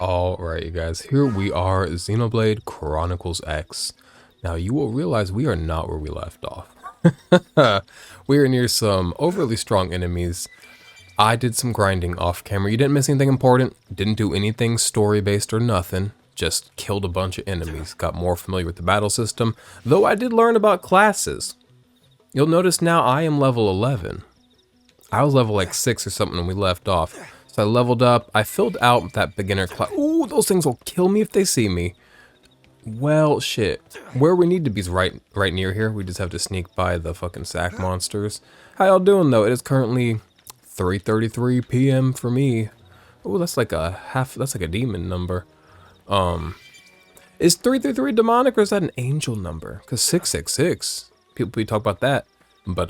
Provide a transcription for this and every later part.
Alright, you guys, here we are, Xenoblade Chronicles X. Now, you will realize we are not where we left off. We are near some overly strong enemies. I did some grinding off camera. You didn't miss anything important, didn't do anything story-based or nothing, just killed a bunch of enemies, got more familiar with the battle system, though I did learn about classes. You'll notice now I am level 11. I was level like 6 or something when we left off. So I leveled up, I filled out that beginner class. Ooh, those things will kill me if they see me. Well, shit. Where we need to be is right near here. We just have to sneak by the fucking sack monsters. How y'all doing though? It is currently 3:33 p.m. for me. Oh, that's like a demon number. Is 333 demonic or is that an angel number? Cause 666. We talk about that. But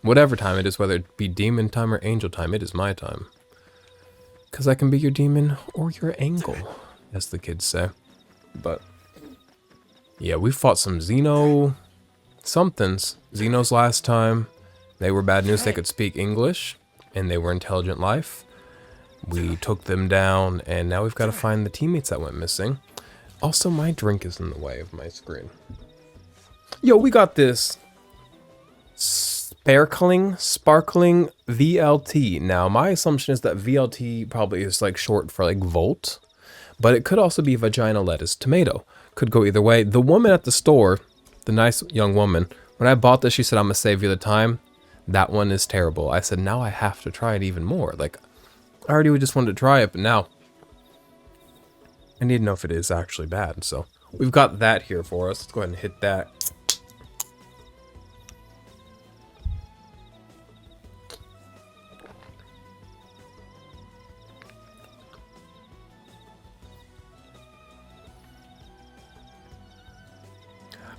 whatever time it is, whether it be demon time or angel time, it is my time. Because I can be your demon or your angel, as the kids say. But, yeah, we fought some somethings. Xenos last time. They were bad news, they could speak English, and they were intelligent life. We took them down, and now we've got to find the teammates that went missing. Also, my drink is in the way of my screen. Yo, we got this sparkling VLT. Now, my assumption is that VLT probably is like short for like volt, but it could also be vagina lettuce tomato. Could go either way. The woman at the store, the nice young woman, when I bought this, she said, I'm gonna save you the time. That one is terrible. I said, now I have to try it even more. Like, I already just wanted to try it, but now I need to know if it is actually bad. So we've got that here for us. Let's go ahead and hit that.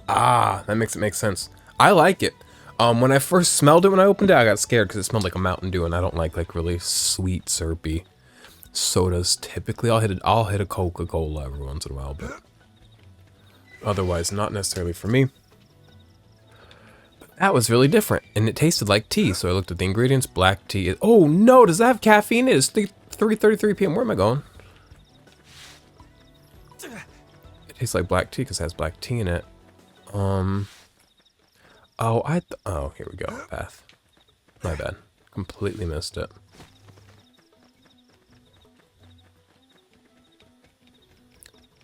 Ah, that makes it make sense. I like it. When I first smelled it when I opened it, I got scared because it smelled like a Mountain Dew, and I don't like really sweet, syrupy sodas. Typically, I'll hit a Coca-Cola every once in a while, but otherwise, not necessarily for me. But that was really different, and it tasted like tea. So I looked at the ingredients. Black tea. Oh no, does that have caffeine? It is 3:33 p.m. Where am I going? It tastes like black tea because it has black tea in it. Oh, here we go. Path. My bad. Completely missed it.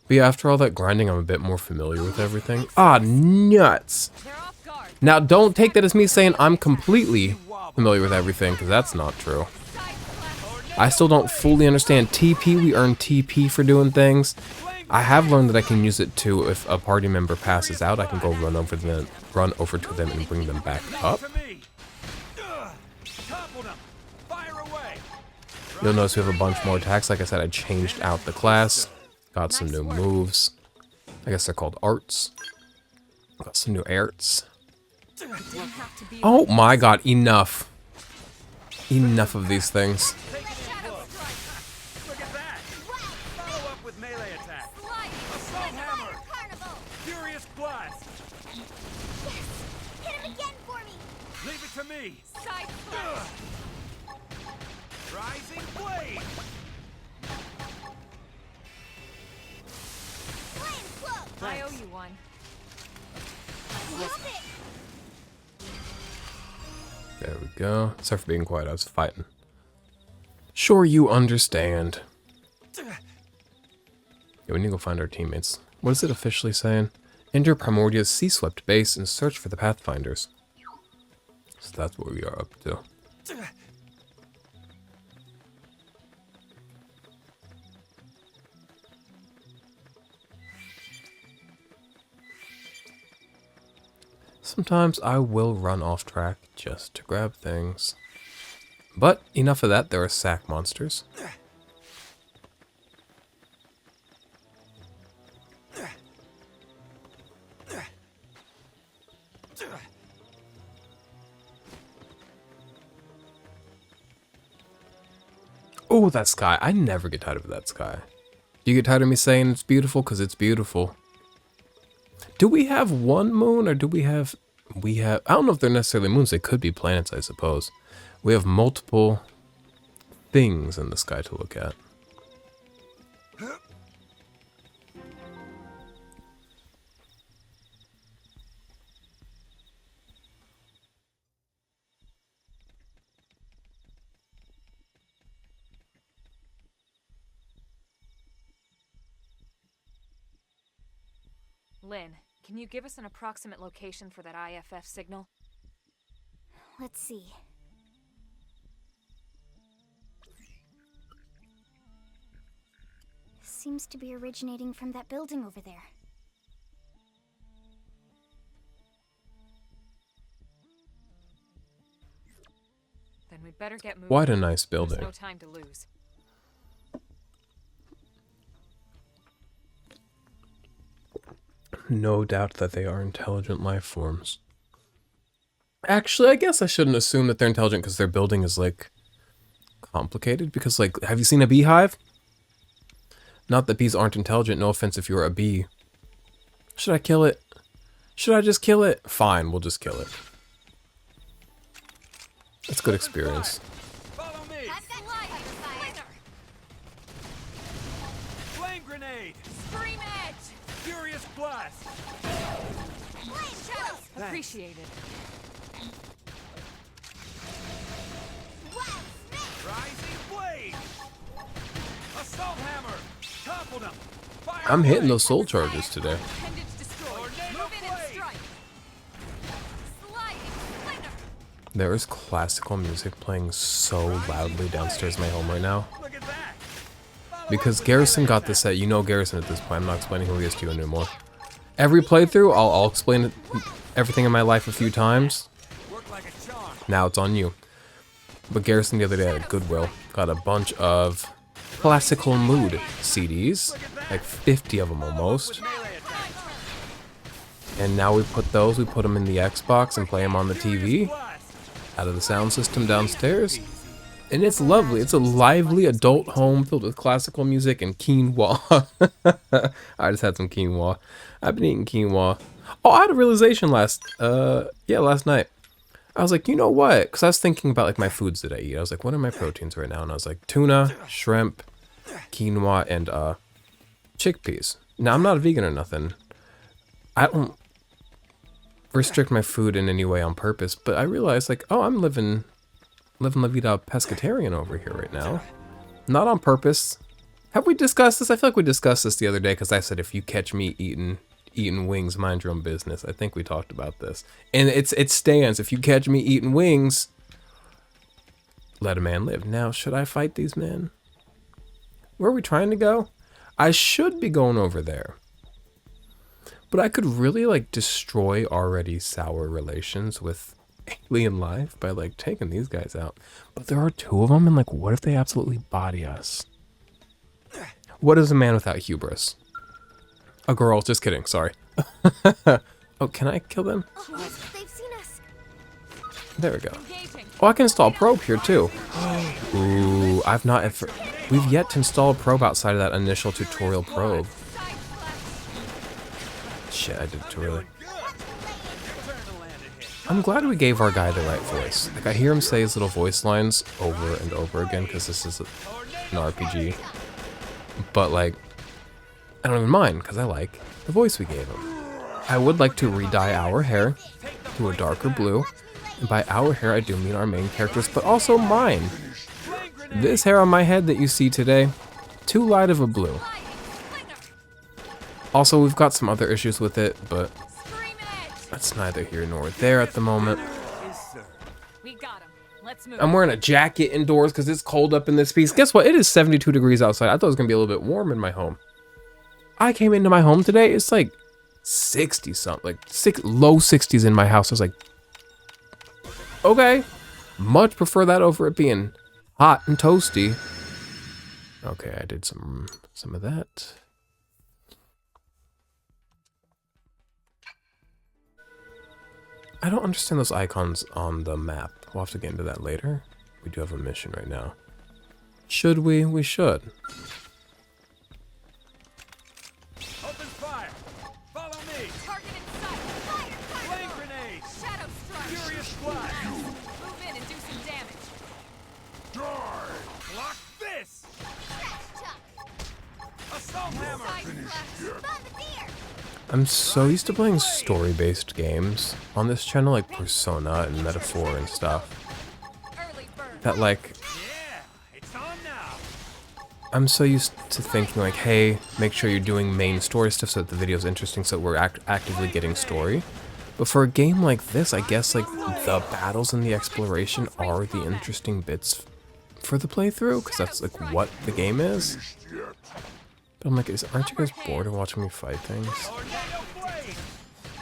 But yeah, after all that grinding, I'm a bit more familiar with everything. Ah, nuts! Now, don't take that as me saying I'm completely familiar with everything, because that's not true. I still don't fully understand TP. We earn TP for doing things. I have learned that I can use it too. If a party member passes out, I can go run over to them and bring them back up. You'll notice we have a bunch more attacks. Like I said, I changed out the class. Got some new moves. I guess they're called arts. Got some new arts. Oh my god, enough. Enough of these things. Rising blade. I owe you one. There we go. Sorry for being quiet, I was fighting. Sure, you understand. Yeah, we need to go find our teammates. What is it officially saying? Enter Primordia's sea-swept base and search for the Pathfinders. So that's what we are up to. Sometimes I will run off track just to grab things. But enough of that, there are sack monsters. Oh, that sky. I never get tired of that sky. Do you get tired of me saying it's beautiful? Because it's beautiful. Do we have one moon or do we have... I don't know if they're necessarily moons. They could be planets, I suppose. We have multiple things in the sky to look at. Lynn, can you give us an approximate location for that IFF signal? Let's see. Seems to be originating from that building over there. Then we'd better get moving. Quite a nice There's building. no time to lose. No doubt that they are intelligent life forms. Actually, I guess I shouldn't assume that they're intelligent because their building is, like, complicated. Because, like, have you seen a beehive? Not that bees aren't intelligent, no offense if you're a bee. Should I kill it? Should I just kill it? Fine, we'll just kill it. It's good experience. Follow me. Flame grenade. Scream it! Furious blast. Appreciated. Rising blade. Assault hammer. Topple them. Fire I'm hitting away. those soul charges today. Appendage destroyed. Move in and strike. Sliding splinter. There is classical music playing so loudly downstairs in my home right now. Look at that. Follow Because up with Garrison melee got the attack. set. You know Garrison at this point. I'm not explaining who he is to you anymore. Every playthrough, I'll explain everything in my life a few times. Work like a charm. Now it's on you. But Garrison the other day at Goodwill got a bunch of classical mood CDs, like 50 of them almost. Melee attack. And now we put them in the Xbox and play them on the TV Blast. out of the sound system downstairs. And it's lovely. It's a lively adult home filled with classical music and quinoa. I just had some quinoa. I've been eating quinoa. Oh, I had a realization last night. I was like, you know what? Because I was thinking about like my foods that I eat. I was like, what are my proteins right now? And I was like, tuna, shrimp, quinoa, and chickpeas. Now, I'm not a vegan or nothing. I don't restrict my food in any way on purpose, but I realized like, oh, I'm living La Vida pescatarian over here right now. Not on purpose. Have we discussed this? I feel like we discussed this the other day because I said if you catch me eating wings, mind your own business. I think we talked about this. And it stands. If you catch me eating wings, let a man live. Now, should I fight these men? Where are we trying to go? I should be going over there. But I could really like destroy already sour relations with alien life by like taking these guys out. But there are two of them, and like, what if they absolutely body us? What is a man without hubris? A girl, just kidding, sorry. Oh, can I kill them? Oh, they've seen us. There we go. Engaging. Oh, I can install a probe here too. Ooh, we've yet to install a probe outside of that initial tutorial probe. Side slash. Shit, I did it too early. Turn to land and hit. I'm glad we gave our guy the right voice. Like, I hear him say his little voice lines over and over again because this is an RPG. But, like, I don't even mind because I like the voice we gave him. I would like to re-dye our hair to a darker blue. And by our hair, I do mean our main characters, but also mine. Flame grenade. This hair on my head that you see today, too light of a blue. Sliding splinter. Also, we've got some other issues with it, but Scream it. that's neither here nor there at the moment. Yes, sir. We got him. Let's move. I'm wearing a jacket indoors because it's cold up in this piece. Guess what? It is 72 degrees outside. I thought it was going to be a little bit warm in my home. I came into my home today. It's like 60 something, like low 60s in my house. I was like, okay, much prefer that over it being hot and toasty. Okay, I did some of that. I don't understand those icons on the map. We'll have to get into that later. We do have a mission right now. Should we? We should. Open fire. Follow me. Target in sight. Fire. Flame Fire. grenade. Shadow strike. Furious blast. Move in and do some damage. Block this. Assault hammer. Side slash. Bombardier! I'm so used to playing story-based games on this channel, like Persona and Metaphor and stuff, Early bird. that like, Yeah, it's on now. I'm so used to thinking like, hey, make sure you're doing main story stuff so that the video's interesting so we're actively getting story. But for a game like this, I guess like the battles and the exploration are the interesting bits for the playthrough, because that's like what the game is. But I'm like, aren't you guys bored of watching me fight things? Tornado blade!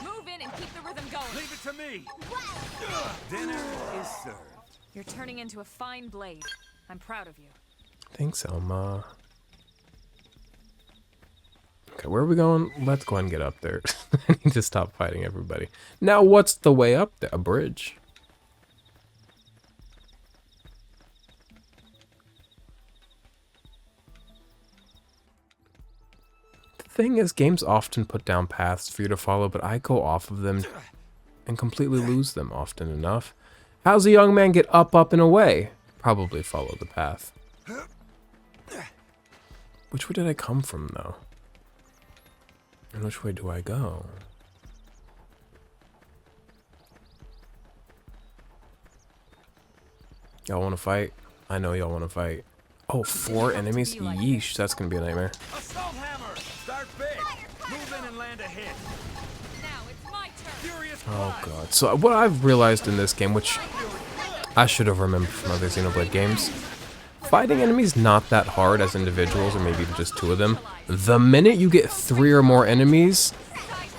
Move in and keep the rhythm going. Leave it to me! Dinner is served. You're turning into a fine blade. I'm proud of you. Thanks, Elma. Okay, where are we going? Let's go ahead and get up there. I need to stop fighting everybody. Now, what's the way up there? A bridge. The thing is, games often put down paths for you to follow, but I go off of them and completely lose them often enough. How's a young man get up, and away? Probably follow the path. Which way did I come from, though? And which way do I go? Y'all want to fight? I know y'all want to fight. Oh, 4 enemies? Yeesh, that's going to be a nightmare. Assault hammer! Start big! Move in and land a hit! Now it's my turn. Furious Oh blast! god. So what I've realized in this game, which I should have remembered from other Xenoblade games, fighting enemies not that hard as individuals, or maybe even just 2 of them. The minute you get 3 or more enemies,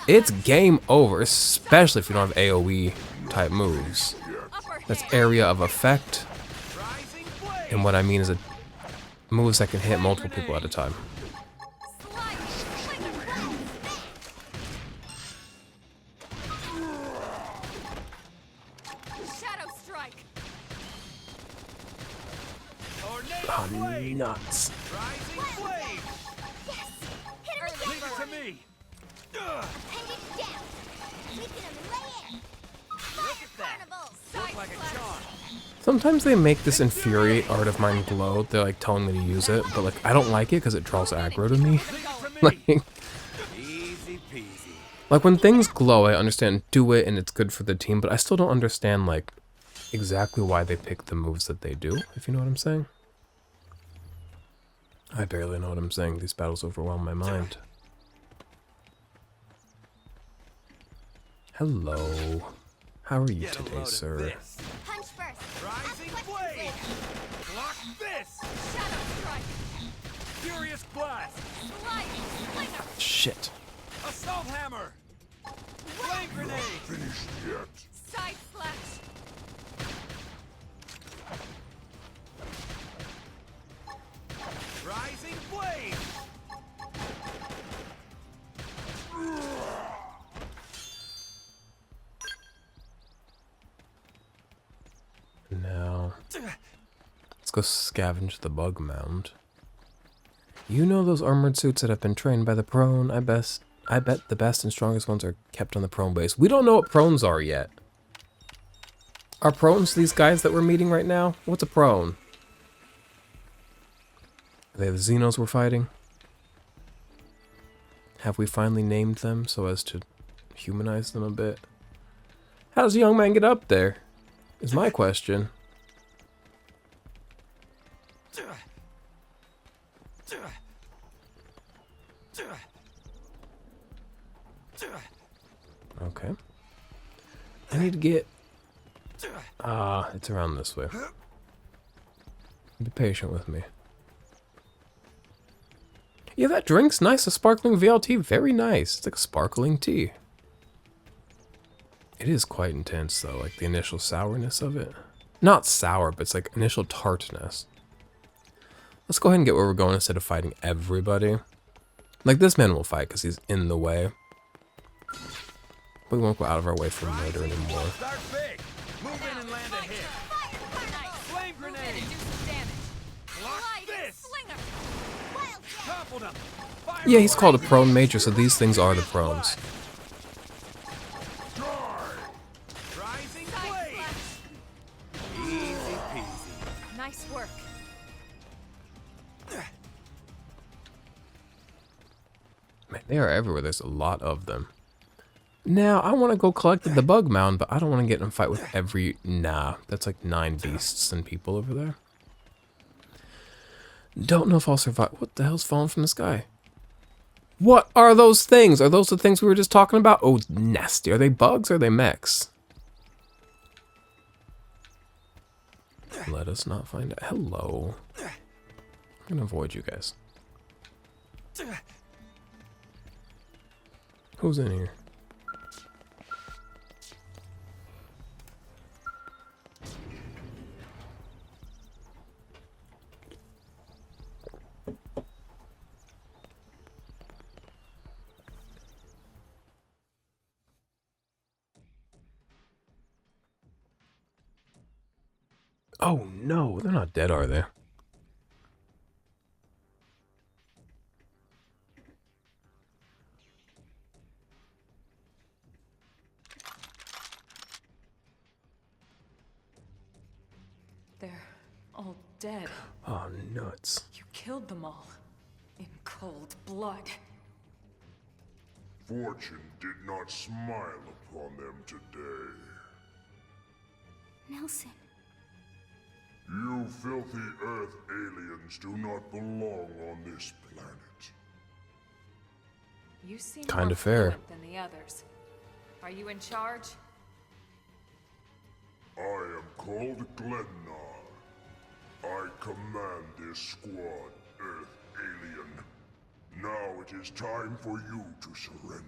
it's game over, especially if you don't have AoE type moves. That's area of effect, Rising blade! and what I mean is a moves that can hit multiple people at a time. Shadow strike. Tornado Oh, blade! nuts. Rising blade! Leave it to me! Look at that! Look like a charm! Sometimes they make this infuriate art of mine glow. They're like telling me to use it, but like I don't like it because it draws aggro to me. Leave it to me! like, Easy peasy. like when things glow, I understand do it and it's good for the team, but I still don't understand like exactly why they pick the moves that they do, if you know what I'm saying. I barely know what I'm saying. These battles overwhelm my mind. Hello. How are you Get a today, load of sir? this. Punch first. Rising blade! Block this! Shadow strike. Furious blast! Sliding slinger. Shit. Assault hammer! Flame grenade! Side slash. Rising blade! Now, let's go scavenge the bug mound. You know those armored suits that have been trained by the prone? I bet the best and strongest ones are kept on the prone base. We don't know what prones are yet. Are prones these guys that we're meeting right now? What's a prone? Are they the Xenos we're fighting? Have we finally named them so as to humanize them a bit? How does a young man get up there? Is my question. Okay. I need to get... it's around this way. Be patient with me. Yeah, that drink's nice. A sparkling VLT, very nice. It's like a sparkling tea. It is quite intense, though, like the initial sourness of it. Not sour, but it's like initial tartness. Let's go ahead and get where we're going instead of fighting everybody. Like, this man will fight because he's in the way. We won't go out of our way for murder anymore. Start big! Move in and land a hit! Flame Move in grenade! and do some damage. Block Sliding this! slinger. Topple them! Fire Yeah, he's away! called a prone major, so these things are the prones. Rising Side blade! slash. Easy peasy. Nice work. Man, they are everywhere. There's a lot of them. Now, I want to go collect the bug mound, but I don't want to get in a fight with every... Nah, that's like 9 beasts and people over there. Don't know if I'll survive. What the hell's falling from the sky? What are those things? Are those the things we were just talking about? Oh, nasty. Are they bugs or are they mechs? Let us not find out. Hello. I'm gonna avoid you guys. Who's in here? Oh no, they're not dead, are they? They're all dead. Oh, nuts. You killed them all. In cold blood. Fortune did not smile upon them today. Nelson. You filthy Earth aliens do not belong on this planet. You seem Kinda more fair. fluent than the others. Are you in charge? I am called Glennar. I command this squad, Earth alien. Now it is time for you to surrender.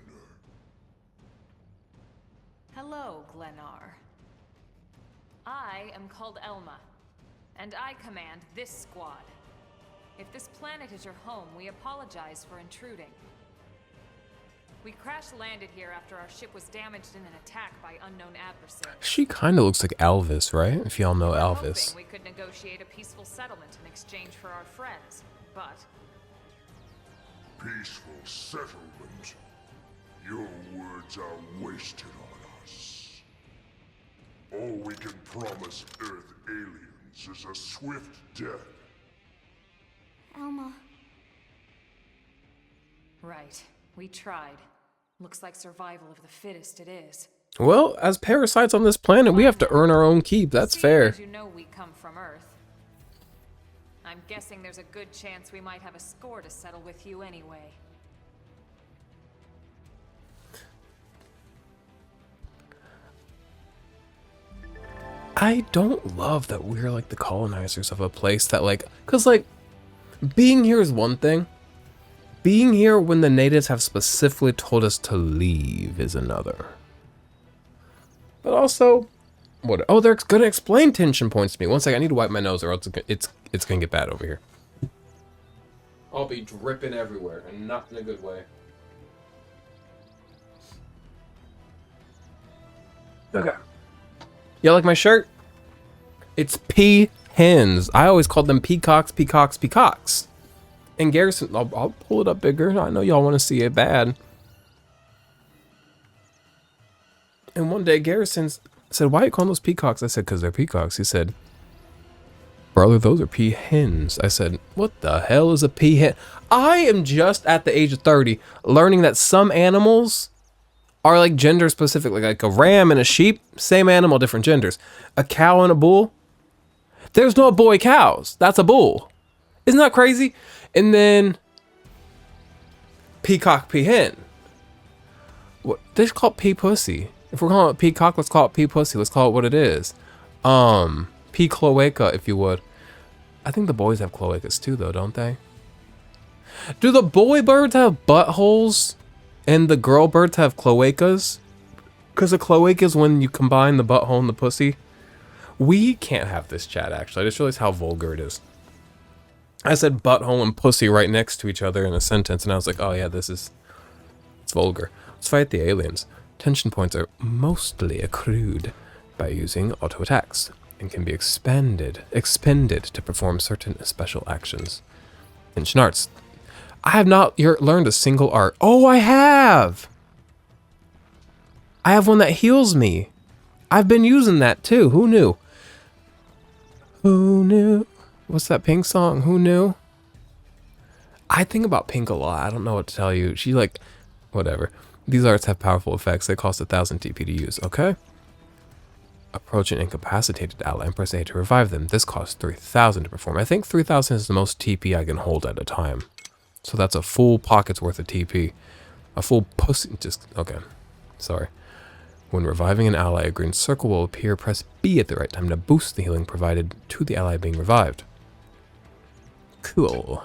Hello, Glennar. I am called Elma, and I command this squad. If this planet is your home, we apologize for intruding. We crash-landed here after our ship was damaged in an attack by unknown adversaries. She kind of looks like Alvis, right? If y'all know We were Alvis. hoping we could negotiate a peaceful settlement in exchange for our friends, but Peaceful settlement. Your words are wasted on us. All we can promise Earth aliens is a swift death. Alma. right. We tried. Looks like survival of the fittest it is. Well, as parasites on this planet, we have to earn our own keep. That's Seeing fair. as you know we come from Earth, I'm guessing there's a good chance we might have a score to settle with you anyway. I don't love that we're like the colonizers of a place that like, cause like, being here is one thing. Being here when the natives have specifically told us to leave is another. But also, what? Oh, they're gonna explain tension points to me. One second, I need to wipe my nose, or else it's gonna get bad over here. I'll be dripping everywhere, and not in a good way. Okay. You like my shirt? It's pea hens. I always called them peacocks, peacocks, peacocks. And Garrison, I'll pull it up bigger. I know y'all want to see it bad. And one day Garrison said, "Why are you calling those peacocks?" I said, "Because they're peacocks." He said, "Brother, those are pea hens." I said, "What the hell is a pea hen?" I am just at the age of 30 learning that some animals are like gender specific, like a ram and a sheep, same animal, different genders. A cow and a bull. There's no boy cows. That's a bull. Isn't that crazy? And then peacock, pea hen. What they should call it pea pussy. If we're calling it peacock, let's call it pea pussy. Let's call it what it is. Pea cloaca, if you would. I think the boys have cloacas too, though, don't they? Do the boy birds have buttholes and the girl birds have cloacas? Because a cloaca is when you combine the butthole and the pussy. We can't have this chat, actually. I just realized how vulgar it is. I said butthole and pussy right next to each other in a sentence, and I was like, oh yeah, it's vulgar. Let's fight the aliens. Tension points are mostly accrued by using auto attacks and can be expended to perform certain special actions. Tension arts. I have not learned a single art. Oh, I have! I have one that heals me. I've been using that too. Who knew? Who knew? What's that Pink song? Who knew? I think about Pink a lot. I don't know what to tell you. She like, whatever. These arts have powerful effects. They cost 1,000 TP to use. Okay. Approach an incapacitated ally and press A to revive them. This costs 3,000 to perform. I think 3,000 is the most TP I can hold at a time. So that's a full pocket's worth of TP. A full pussy. Just, okay. Sorry. When reviving an ally, a green circle will appear. Press B at the right time to boost the healing provided to the ally being revived. Cool.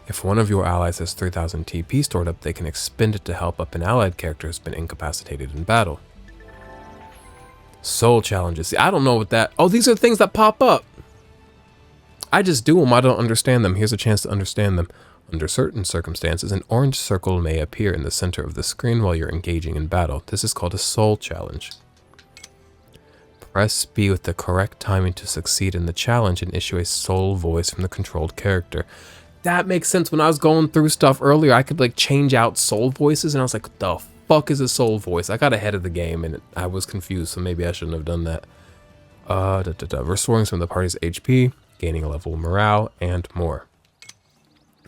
If one of your allies has 3,000 TP stored up, they can expend it to help up an allied character who's been incapacitated in battle. Soul challenges. See, I don't know what that... Oh, these are things that pop up. I just do them. I don't understand them. Here's a chance to understand them. Under certain circumstances, an orange circle may appear in the center of the screen while you're engaging in battle. This is called a soul challenge. Press B with the correct timing to succeed in the challenge and issue a soul voice from the controlled character. That makes sense. When I was going through stuff earlier, I could like change out soul voices, and I was like, what the fuck is a soul voice? I got ahead of the game and I was confused, so maybe I shouldn't have done that. Restoring some of the party's HP, gaining a level of morale, and more.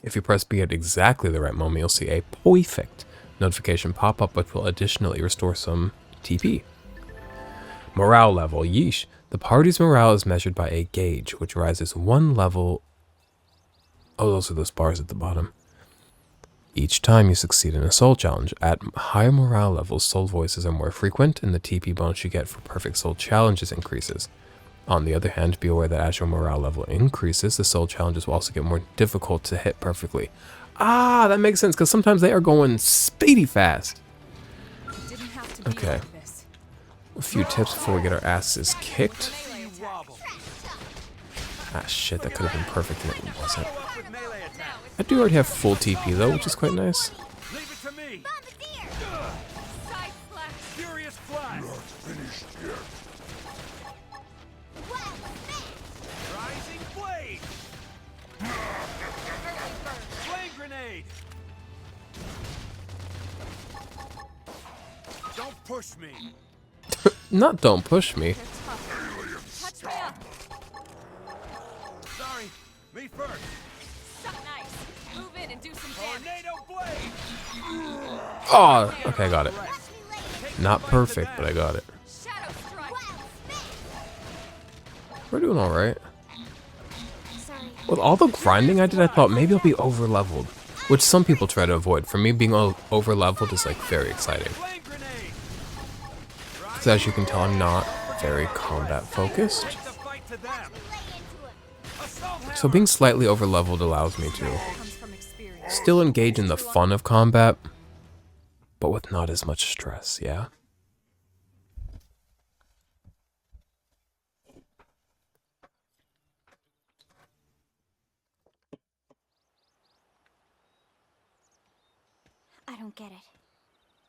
If you press B at exactly the right moment, you'll see a perfect notification pop up, which will additionally restore some TP. Morale level, yeesh. The party's morale is measured by a gauge, which rises one level. Oh, those are those bars at the bottom. Each time you succeed in a soul challenge, at higher morale levels, soul voices are more frequent, and the TP bonus you get for perfect soul challenges increases. On the other hand, be aware that as your morale level increases, the soul challenges will also get more difficult to hit perfectly. Ah, that makes sense, because sometimes they are going speedy fast. Didn't have to be Okay. like this. A few tips before we get our asses kicked. Ah, shit, that could have been perfect, and it wasn't. I do already have full TP, though, which is quite nice. Leave it to me. Side slash. Furious flash. Not finished yet. Rising blade. Flame grenade. Don't push me. Not don't push me. Touch me up. Sorry, me first. Suck nice. Move in and do some damage. Tornado blade. Oh, okay, I got it. Not perfect, but I got it. Shadow strike. We're doing all right. Sorry. With all the grinding I did, I thought maybe I'll be over-leveled, which some people try to avoid. For me, being over-leveled is like very exciting. Flame grenade. Because as you can tell, I'm not very combat-focused. Take the fight to them. Assault hammer. So being slightly over-leveled allows me to Comes from experience. still engage in the fun of combat, but with not as much stress, yeah? I don't get it.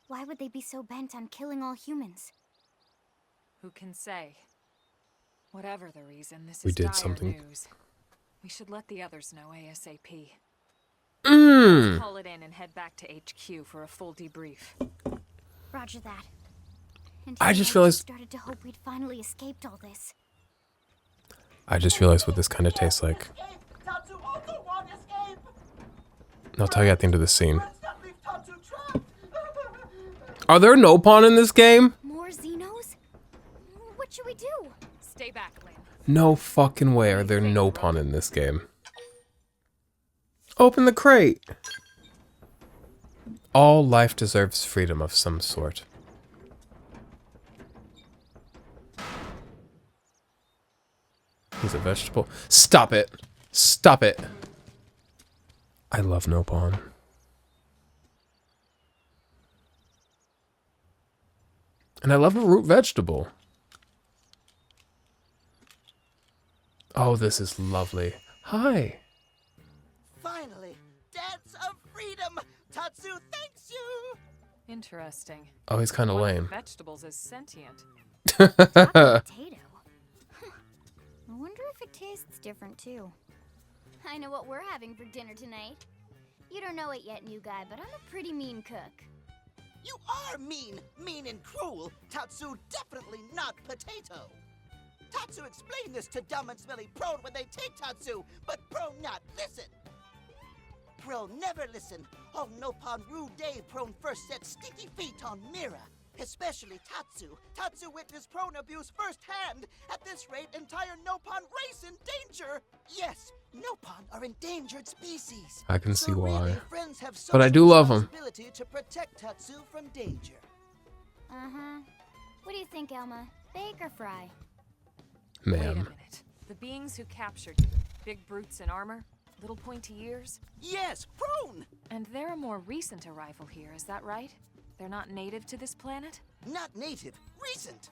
Why would they be so bent on killing all humans? Who can say? Whatever the reason, this We is did dire something. news. We should let the others know ASAP. Mmm. Call it in and head back to HQ for a full debrief. Roger that. And I just realized- started to hope we'd finally escaped all this. I just realized what this kind of tastes like. Tatsu also won't escape! And I'll tell you at the end of the scene. Let's not leave Tatsu trapped! Are there no pawn in this game? More Xenos? What should we do? Stay back, Lynn. No fucking way are there no pawn in this game. Open the crate! All life deserves freedom of some sort. He's a vegetable. Stop it! Stop it! I love no pawn. And I love a root vegetable. Oh, this is lovely. Hi. Finally, dance of freedom! Tatsu thanks you! Interesting. Oh, he's kind of One of the lame. vegetables is sentient. Potato. Huh. I wonder if it tastes different too. I know what we're having for dinner tonight. You don't know it yet, new guy, but I'm a pretty mean cook. You are mean, mean and cruel. Tatsu definitely not potato. Tatsu explained this to dumb and smelly Prone when they take Tatsu, but Prone not listen. Prone never listen. On Nopon Rue Day, Prone first set sticky feet on Mira. Especially Tatsu. Tatsu witnessed prone abuse firsthand. At this rate, entire Nopon race in danger. Yes, Nopon are endangered species. I can see why. Really, friends have But I social do love 'em. responsibility to protect Tatsu from danger. Uh-huh. What do you think, Elma? Bake or fry? Wait a Ma'am. minute. The beings who captured you, big brutes in armor, little pointy ears, Yes, prone! and they're a more recent arrival here, is that right? They're not native to this planet? Not native, recent.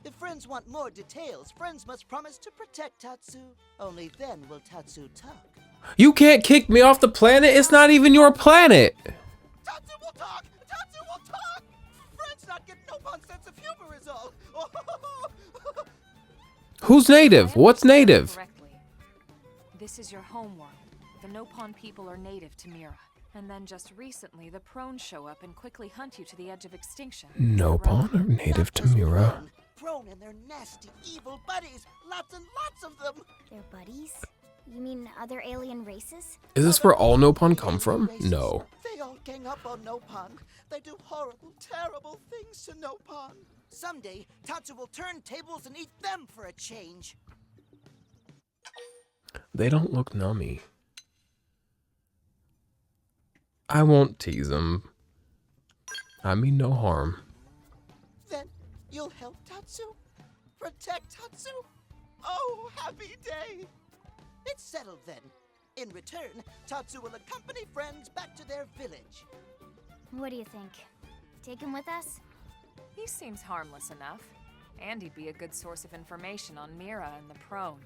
If friends want more details, friends must promise to protect Tatsu. Only then will Tatsu talk. You can't kick me off the planet. It's not even your planet. Tatsu will talk! Tatsu will talk! Friends not get Nopon sense of humor is all. Who's native? What's native? Correctly. This is your homeworld. The Nopon people are native to Mira. And then just recently, the Prone show up and quickly hunt you to the edge of extinction. No pawn are native to Mira. Prone and their nasty, evil buddies. Lots and lots of them. They're buddies? You mean other alien races? Is this where all Nopon come from? No. They all gang up on Nopon. They do horrible, terrible things to Nopon. Someday, Tatsu will turn tables and eat them for a change. They don't look nummy. I won't tease them. I mean no harm. Then you'll help Tatsu? Protect Tatsu? Oh, happy day! It's settled then. In return, Tatsu will accompany friends back to their village. What do you think? Take him with us? He seems harmless enough. And he'd be a good source of information on Mira and the Prone.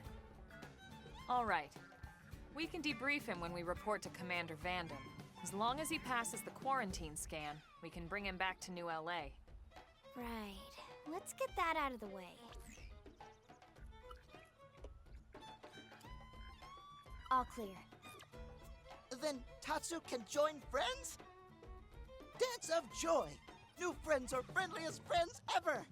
All right. We can debrief him when we report to Commander Vandam. As long as he passes the quarantine scan, we can bring him back to New LA. Right. Let's get that out of the way. All clear. Then Tatsu can join friends? Dance of joy! New friends are friendliest friends ever!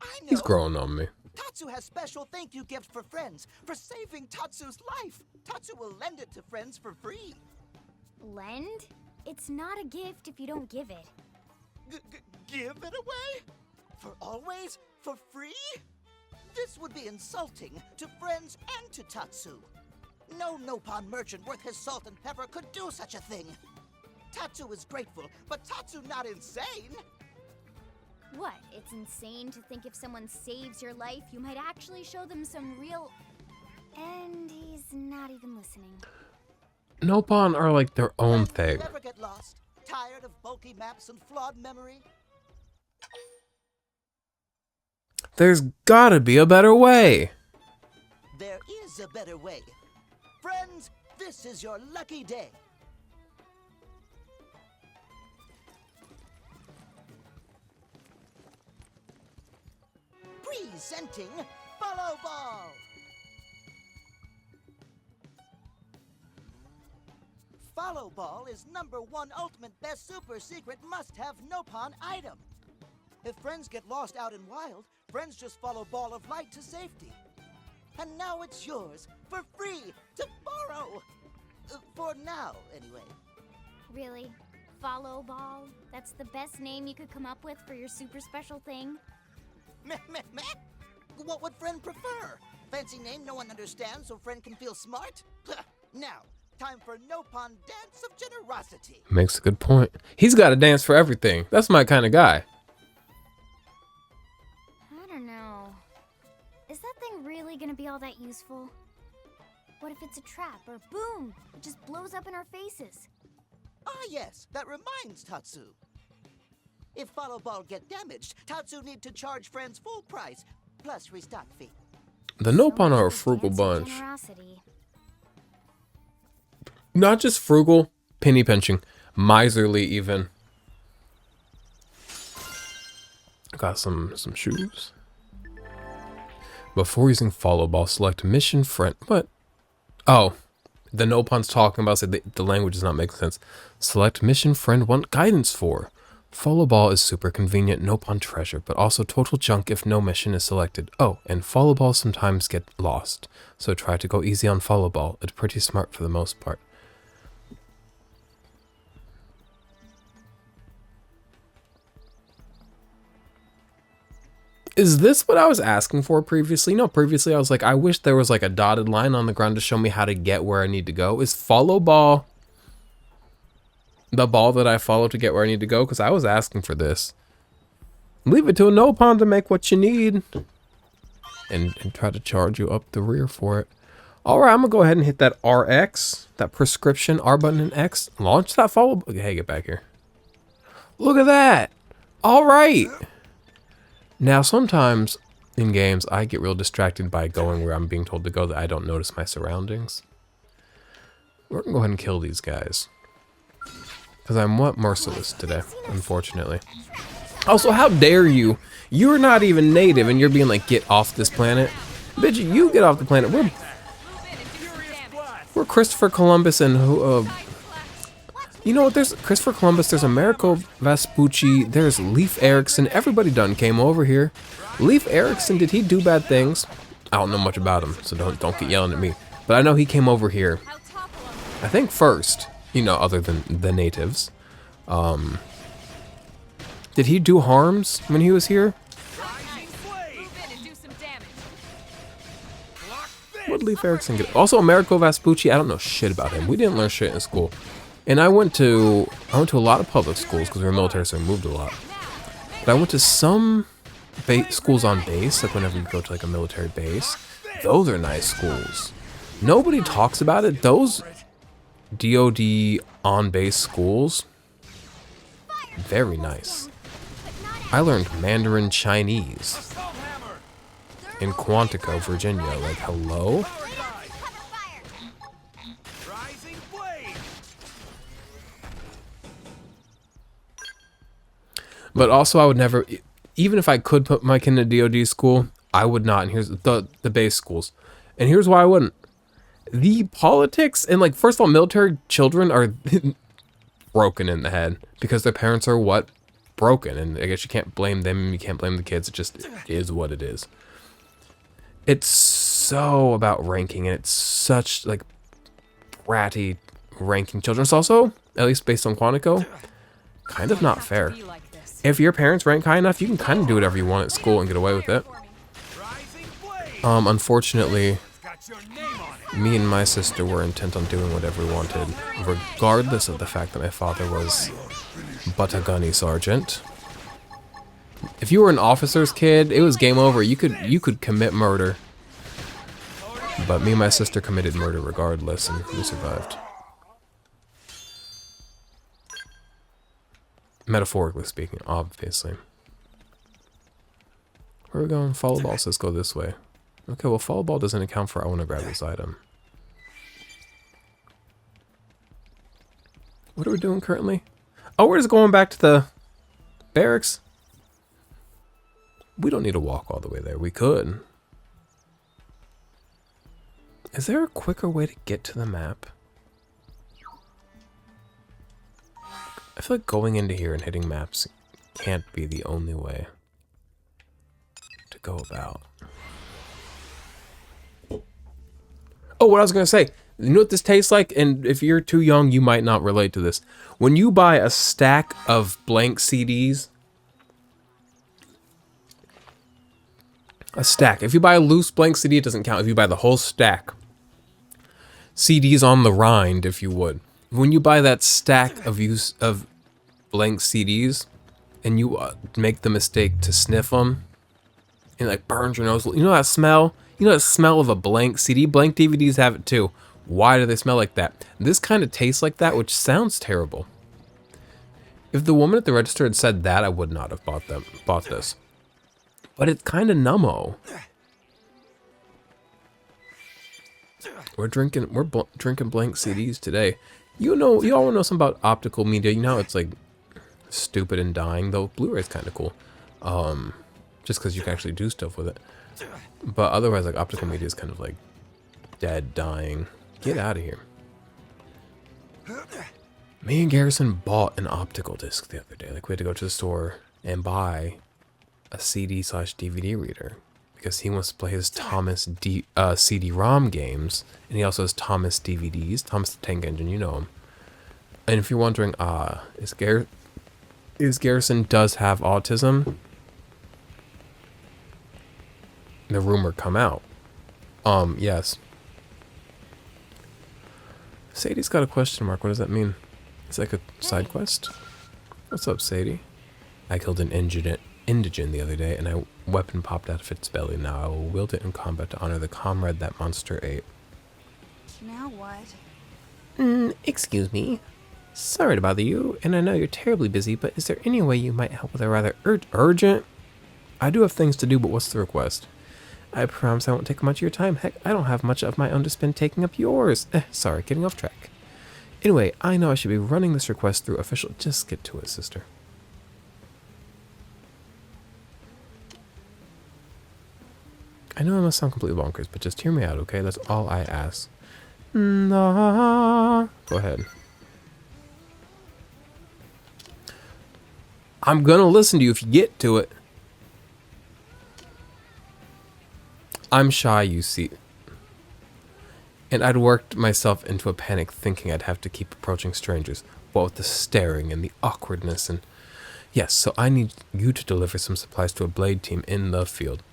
I know! He's growing on me. Tatsu has special thank you gift for friends for saving Tatsu's life. Tatsu will lend it to friends for free. Lend? It's not a gift if you don't give it. Give it away? For always? For free? This would be insulting to friends and to Tatsu. No Nopon merchant worth his salt and pepper could do such a thing. Tatsu is grateful, but Tatsu not insane. What? It's insane to think if someone saves your life, you might actually show them some real... And he's not even listening. Nopon are like their own thing. Never get lost. Tired of bulky maps and flawed memory? There's gotta be a better way. There is a better way. Friends, this is your lucky day. Presenting Follow Ball. Follow Ball is #1 ultimate best super secret must-have Nopon item. If friends get lost out in wild, friends just follow Ball of Light to safety. And now it's yours, for free, to borrow. For now, anyway. Really? Follow Ball? That's the best name you could come up with for your super special thing? Meh, meh, meh. What would friend prefer? Fancy name no one understands so friend can feel smart? Now, time for Nopon Dance of Generosity. Makes a good point. He's got a dance for everything. That's my kind of guy. I don't know. Is that thing really gonna be all that useful? What if it's a trap or boom? It just blows up in our faces. Ah yes, that reminds Tatsu. If Follow Ball get damaged, Tatsu need to charge friends full price, plus restock fee. The Nopon are a So frugal dance of bunch. generosity. Not just frugal, penny pinching, miserly even. Got some shoes. Before using Follow Ball, select Mission Friend. What? Oh, the Nopon's talking about said the language does not make sense. Select Mission Friend want guidance for. Follow Ball is super convenient Nopon treasure, but also total junk if no mission is selected. Oh, and Follow Balls sometimes get lost, so try to go easy on Follow Ball. It's pretty smart for the most part. Is this what I was asking for previously? No, previously I was like, I wish there was like a dotted line on the ground to show me how to get where I need to go. Is follow ball the ball that I follow to get where I need to go? Because I was asking for this. Leave it to a Nopon to make what you need. And try to charge you up the rear for it. Alright, I'm going to go ahead and hit that RX. That prescription, R button and X. Launch that follow. Hey, get back here. Look at that. Alright. Now, sometimes in games, I get real distracted by going where I'm being told to go that I don't notice my surroundings. We're going to go ahead and kill these guys. Because I'm merciless today, unfortunately. Also, how dare you? You're not even native and you're being like, get off this planet. Bitch, you get off the planet. We're Christopher Columbus and who, you know what, there's Christopher Columbus, there's Americo Vespucci, there's Leif Erikson. Everybody done came over here. Leif Erikson, did he do bad things? I don't know much about him, so don't get yelling at me. But I know he came over here, I think first, you know, other than the natives. Did he do harms when he was here? What did Leif Erikson get? Also, Americo Vespucci, I don't know shit about him. We didn't learn shit in school. And I went to a lot of public schools because we were military, so we moved a lot. But I went to some schools on base, like whenever you go to like a military base. Those are nice schools. Nobody talks about it. Those DoD on base schools, very nice. I learned Mandarin Chinese in Quantico, Virginia. Like, hello? But also, I would never, even if I could put my kid in a DoD school, I would not. And here's the base schools. And here's why I wouldn't. The politics, and like, first of all, military children are broken in the head because their parents are what? Broken. And I guess you can't blame them, you can't blame the kids. It just is what it is. It's so about ranking, and it's such like bratty ranking children. It's also, at least based on Quantico, kind of not fair. If your parents rank high enough, you can kind of do whatever you want at school and get away with it. Unfortunately, me and my sister were intent on doing whatever we wanted, regardless of the fact that my father was but a gunny sergeant. If you were an officer's kid, it was game over. You could commit murder. But me and my sister committed murder regardless, and we survived. Metaphorically speaking, obviously. Where are we going? Follow ball says go this way. Okay, well, follow ball doesn't account for I want to grab this item. What are we doing currently? Oh, we're just going back to the barracks. We don't need to walk all the way there. We could. Is there a quicker way to get to the map? I feel like going into here and hitting maps can't be the only way to go about. Oh, what I was going to say. You know what this tastes like? And if you're too young, you might not relate to this. When you buy a stack of blank CDs, a stack. If you buy a loose blank CD, it doesn't count. If you buy the whole stack, CDs on the rind, if you would. When you buy that stack of blank CDs, and you make the mistake to sniff them, and it like burns your nose. You know that smell? You know that smell of a blank CD? Blank DVDs have it too. Why do they smell like that? This kind of tastes like that, which sounds terrible. If the woman at the register had said that, I would not have bought this. But it's kind of nummo. We're drinking blank CDs today. You all know something about optical media. You know it's like stupid and dying, though Blu-ray's kind of cool. Just because you can actually do stuff with it. But otherwise, like, optical media is kind of like dead, dying. Get out of here. Me and Garrison bought an optical disc the other day. Like, we had to go to the store and buy a CD/DVD reader because he wants to play his Thomas CD-ROM games, and he also has Thomas DVDs. Thomas the Tank Engine, you know him. And if you're wondering, is Garrison does have autism? the rumor come out. Yes. Sadie's got a question mark. What does that mean? It's like a side quest? What's up, Sadie? I killed an indigent the other day, and a weapon popped out of its belly. Now I will wield it in combat to honor the comrade that monster ate. Now what? Excuse me. Sorry to bother you, and I know you're terribly busy, but is there any way you might help with a rather urgent? I do have things to do, but what's the request? I promise I won't take much of your time. Heck, I don't have much of my own to spend taking up yours. Sorry, getting off track. Anyway, I know I should be running this request through official... Just get to it, sister. I know I must sound completely bonkers, but just hear me out, okay? That's all I ask. Nah. Go ahead. I'm gonna listen to you if you get to it. I'm shy, you see. And I'd worked myself into a panic thinking I'd have to keep approaching strangers. What with the staring and the awkwardness and... Yes, so I need you to deliver some supplies to a blade team in the field.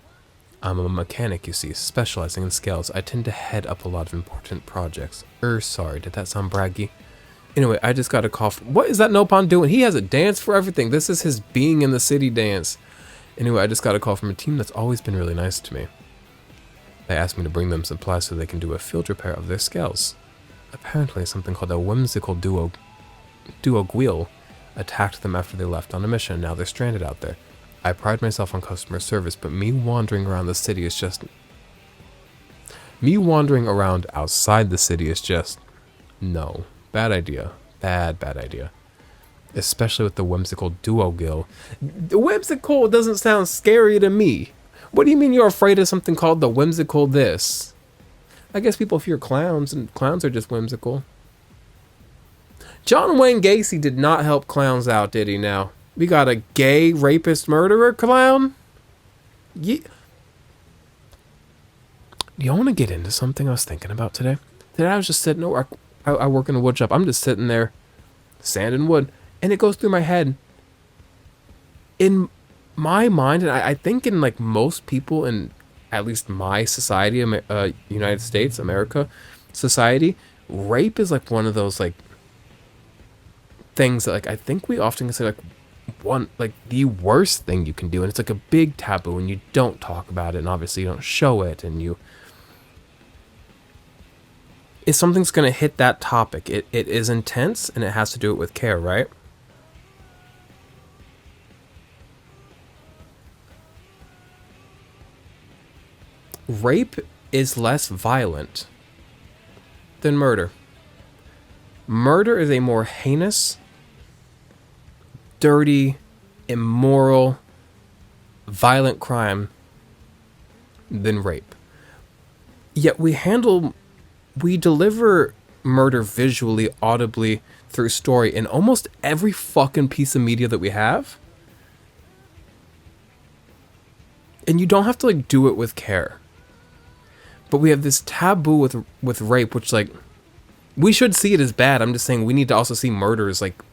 I'm a mechanic, you see, specializing in scales. I tend to head up a lot of important projects. Sorry, did that sound braggy? Anyway, I just got a call from... What is that Nopon doing? He has a dance for everything. This is his being in the city dance. Anyway, I just got a call from a team that's always been really nice to me. They asked me to bring them supplies so they can do a field repair of their scales. Apparently, something called a whimsical duo-guil attacked them after they left on a mission. Now they're stranded out there. I pride myself on customer service, but me wandering around the city is just... Me wandering around outside the city is just... No. Bad idea. Bad idea. Especially with the whimsical duo-guil. Whimsical doesn't sound scary to me. What do you mean you're afraid of something called the whimsical this? I guess people fear clowns, and clowns are just whimsical. John Wayne Gacy did not help clowns out, did he now? We got a gay rapist murderer clown? Yeah. Do you want to get into something I was thinking about today? Today I was just sitting, I work in a wood shop. I'm just sitting there, sanding wood, and it goes through my head. In my mind, and I think in like most people in at least my society, United States, America society, rape is like one of those like things that like I think we often consider like the worst thing you can do, and it's like a big taboo, and you don't talk about it, and obviously you don't show it, and you... If something's gonna hit that topic, it is intense, and it has to do it with care, right? Rape is less violent than murder. Murder is a more heinous, dirty, immoral, violent crime than rape. Yet we deliver murder visually, audibly, through story in almost every fucking piece of media that we have. And you don't have to like do it with care. But we have this taboo with rape, which like, we should see it as bad. I'm just saying we need to also see murder as like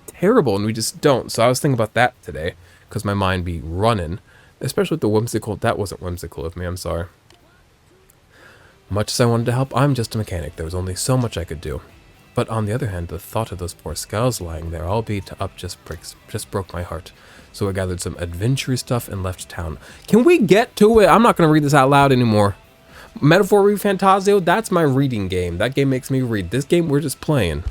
terrible, and we just don't. So I was thinking about that today, because my mind be running, especially with the whimsical. That wasn't whimsical of me, I'm sorry. Much as I wanted to help, I'm just a mechanic. There was only so much I could do. But on the other hand, the thought of those poor skulls lying there, all beat up, just broke my heart. So I gathered some adventure stuff and left town. Can we get to it? I'm not going to read this out loud anymore. Metaphor Read Fantasio, that's my reading game. That game makes me read. This game, we're just playing.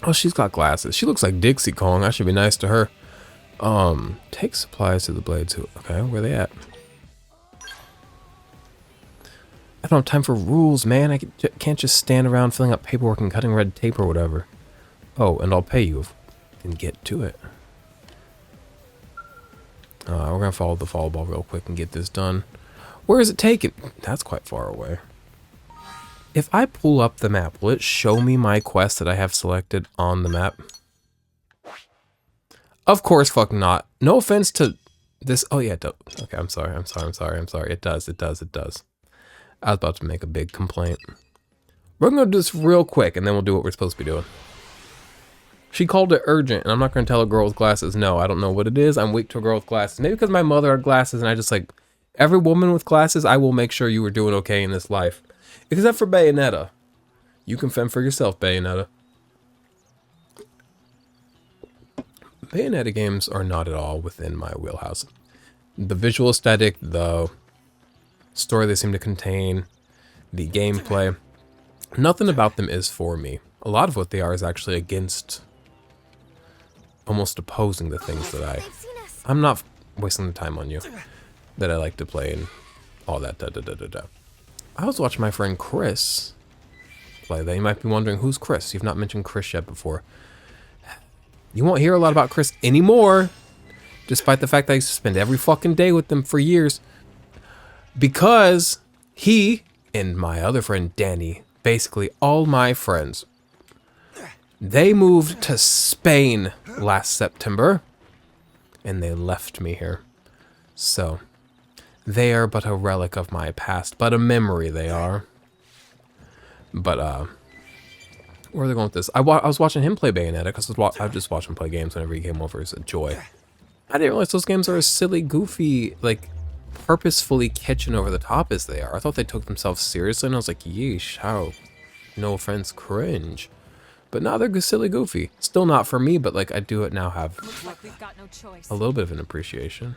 Oh, she's got glasses. She looks like Dixie Kong. I should be nice to her. Take supplies to the blades. Okay, where are they at? I don't have time for rules, man. I can't just stand around filling up paperwork and cutting red tape or whatever. Oh, and I'll pay you if we can get to it. We're gonna follow the fall ball real quick and get this done. Where is it taken? That's quite far away. If I pull up the map, will it show me my quest that I have selected on the map? Of course, fuck not. No offense to this. Oh yeah, it does. Okay, I'm sorry. It does. I was about to make a big complaint. We're gonna do this real quick, and then we'll do what we're supposed to be doing. She called it urgent, and I'm not going to tell a girl with glasses, no, I don't know what it is. I'm weak to a girl with glasses. Maybe because my mother had glasses, and I just like, every woman with glasses, I will make sure you were doing okay in this life. Except for Bayonetta. You can fend for yourself, Bayonetta. Bayonetta games are not at all within my wheelhouse. The visual aesthetic, the story they seem to contain, the gameplay, nothing about them is for me. A lot of what they are is actually against, almost opposing the things that I'm not wasting the time on you, that I like to play and all that I was watching my friend Chris play that. You might be wondering, who's Chris? You've not mentioned Chris yet before. You won't hear a lot about Chris anymore, despite the fact that I used to spend every fucking day with them for years. Because he and my other friend Danny, basically all my friends, they moved to Spain last September, and they left me here. So, they are but a relic of my past, but a memory they are. But, where are they going with this? I was watching him play Bayonetta, because I just watch him play games whenever he came over. It's a joy. I didn't realize those games are as silly, goofy, like, purposefully kitchen over the top as they are. I thought they took themselves seriously, and I was like, yeesh, how, no offense, cringe. But now they're silly, goofy. Still not for me, but like I do it now have Looks like we've got no choice. a little bit of an appreciation.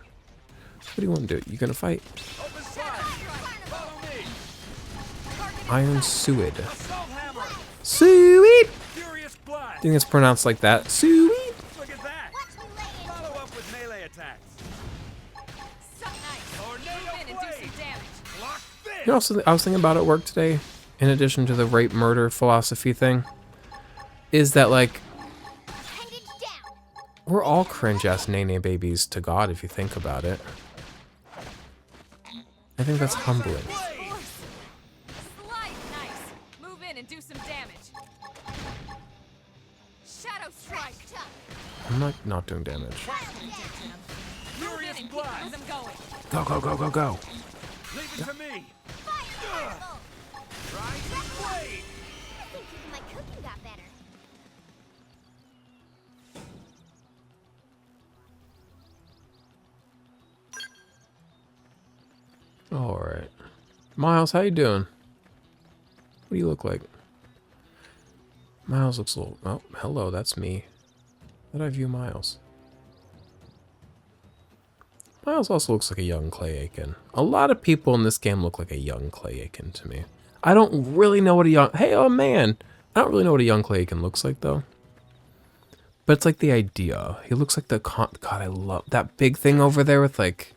What do you want to do? You gonna fight? Iron Suid. Suid! I think it's pronounced like that. Suid! Look at that. Follow up with melee attacks. So nice. Move in and do some damage. Block this. You know, also, I was thinking about at work today, in addition to the rape murder philosophy thing, is that like, we're all cringe-ass nene babies to God if you think about it. I think that's humbling. Slide nice. Move in and do some damage. Shadow strike. I'm not doing damage. Move in and keep them going. Go, go, go, go, go. Leave it to me. Try I think my cooking got better. Alright. Miles, how you doing? What do you look like? Miles looks a little... Oh, hello, that's me. How did I view Miles? Miles also looks like a young Clay Aiken. A lot of people in this game look like a young Clay Aiken to me. I don't really know what a young... Hey, oh man! I don't really know what a young Clay Aiken looks like, though. But it's like the idea. He looks like the... God, I love... That big thing over there with, like...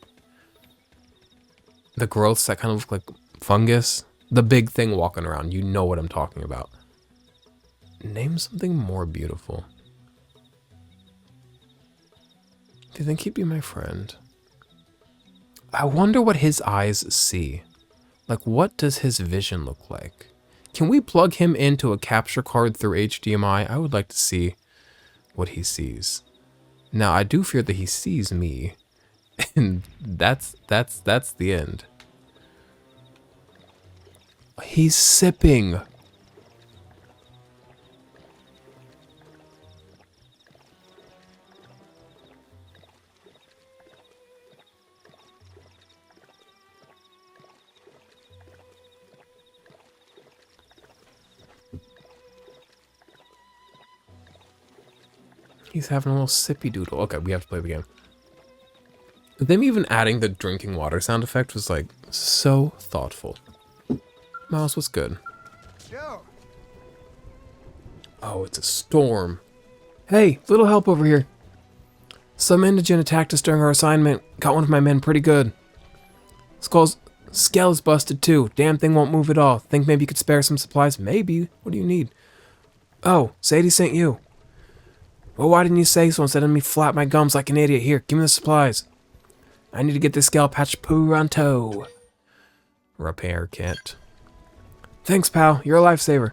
the growths that kind of look like fungus. The big thing walking around. You know what I'm talking about. Name something more beautiful. Do you think he'd be my friend? I wonder what his eyes see. Like, what does his vision look like? Can we plug him into a capture card through HDMI? I would like to see what he sees. Now, I do fear that he sees me. And that's the end. He's sipping. He's having a little sippy doodle. Okay, we have to play the game. Them even adding the drinking water sound effect was like so thoughtful. Miles, what's good? Yo. Oh, it's a storm. Hey, little help over here. Some indigent attacked us during our assignment. Got one of my men pretty good. Skell is busted too. Damn thing won't move at all. Think maybe you could spare some supplies? Maybe. What do you need? Oh, Sadie sent you. Well, why didn't you say so instead of me flap my gums like an idiot? Here, give me the supplies. I need to get this Skell patch pronto. Repair kit. Thanks, pal. You're a lifesaver.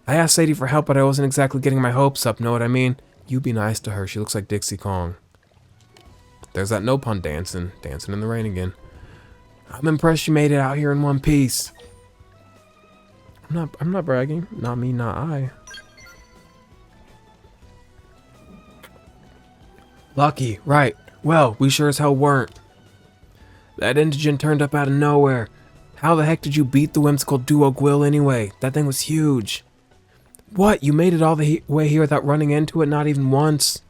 I asked Sadie for help, but I wasn't exactly getting my hopes up, know what I mean? You be nice to her. She looks like Dixie Kong. There's that no pun dancing in the rain again. I'm impressed you made it out here in one piece. I'm not bragging. Not me, not I. Lucky, right. Well, we sure as hell weren't. That indigent turned up out of nowhere. How the heck did you beat the whimsical duo Gwill anyway? That thing was huge. What? You made it all the way here without running into it, not even once?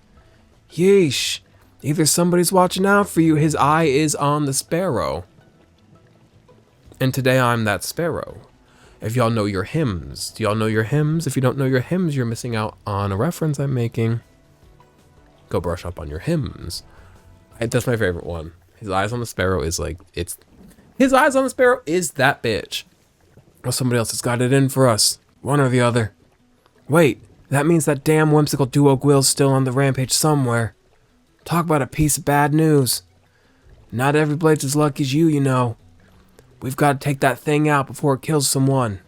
Yeesh. Either somebody's watching out for you, his eye is on the sparrow. And today I'm that sparrow. If y'all know your hymns. Do y'all know your hymns? If you don't know your hymns, you're missing out on a reference I'm making. Go brush up on your hymns. That's my favorite one. His eyes on the sparrow is like, his eyes on the sparrow is that bitch. Well, somebody else has got it in for us. One or the other. Wait, that means that damn whimsical duo Gwill's still on the rampage somewhere. Talk about a piece of bad news. Not every blade's as lucky as you know. We've got to take that thing out before it kills someone.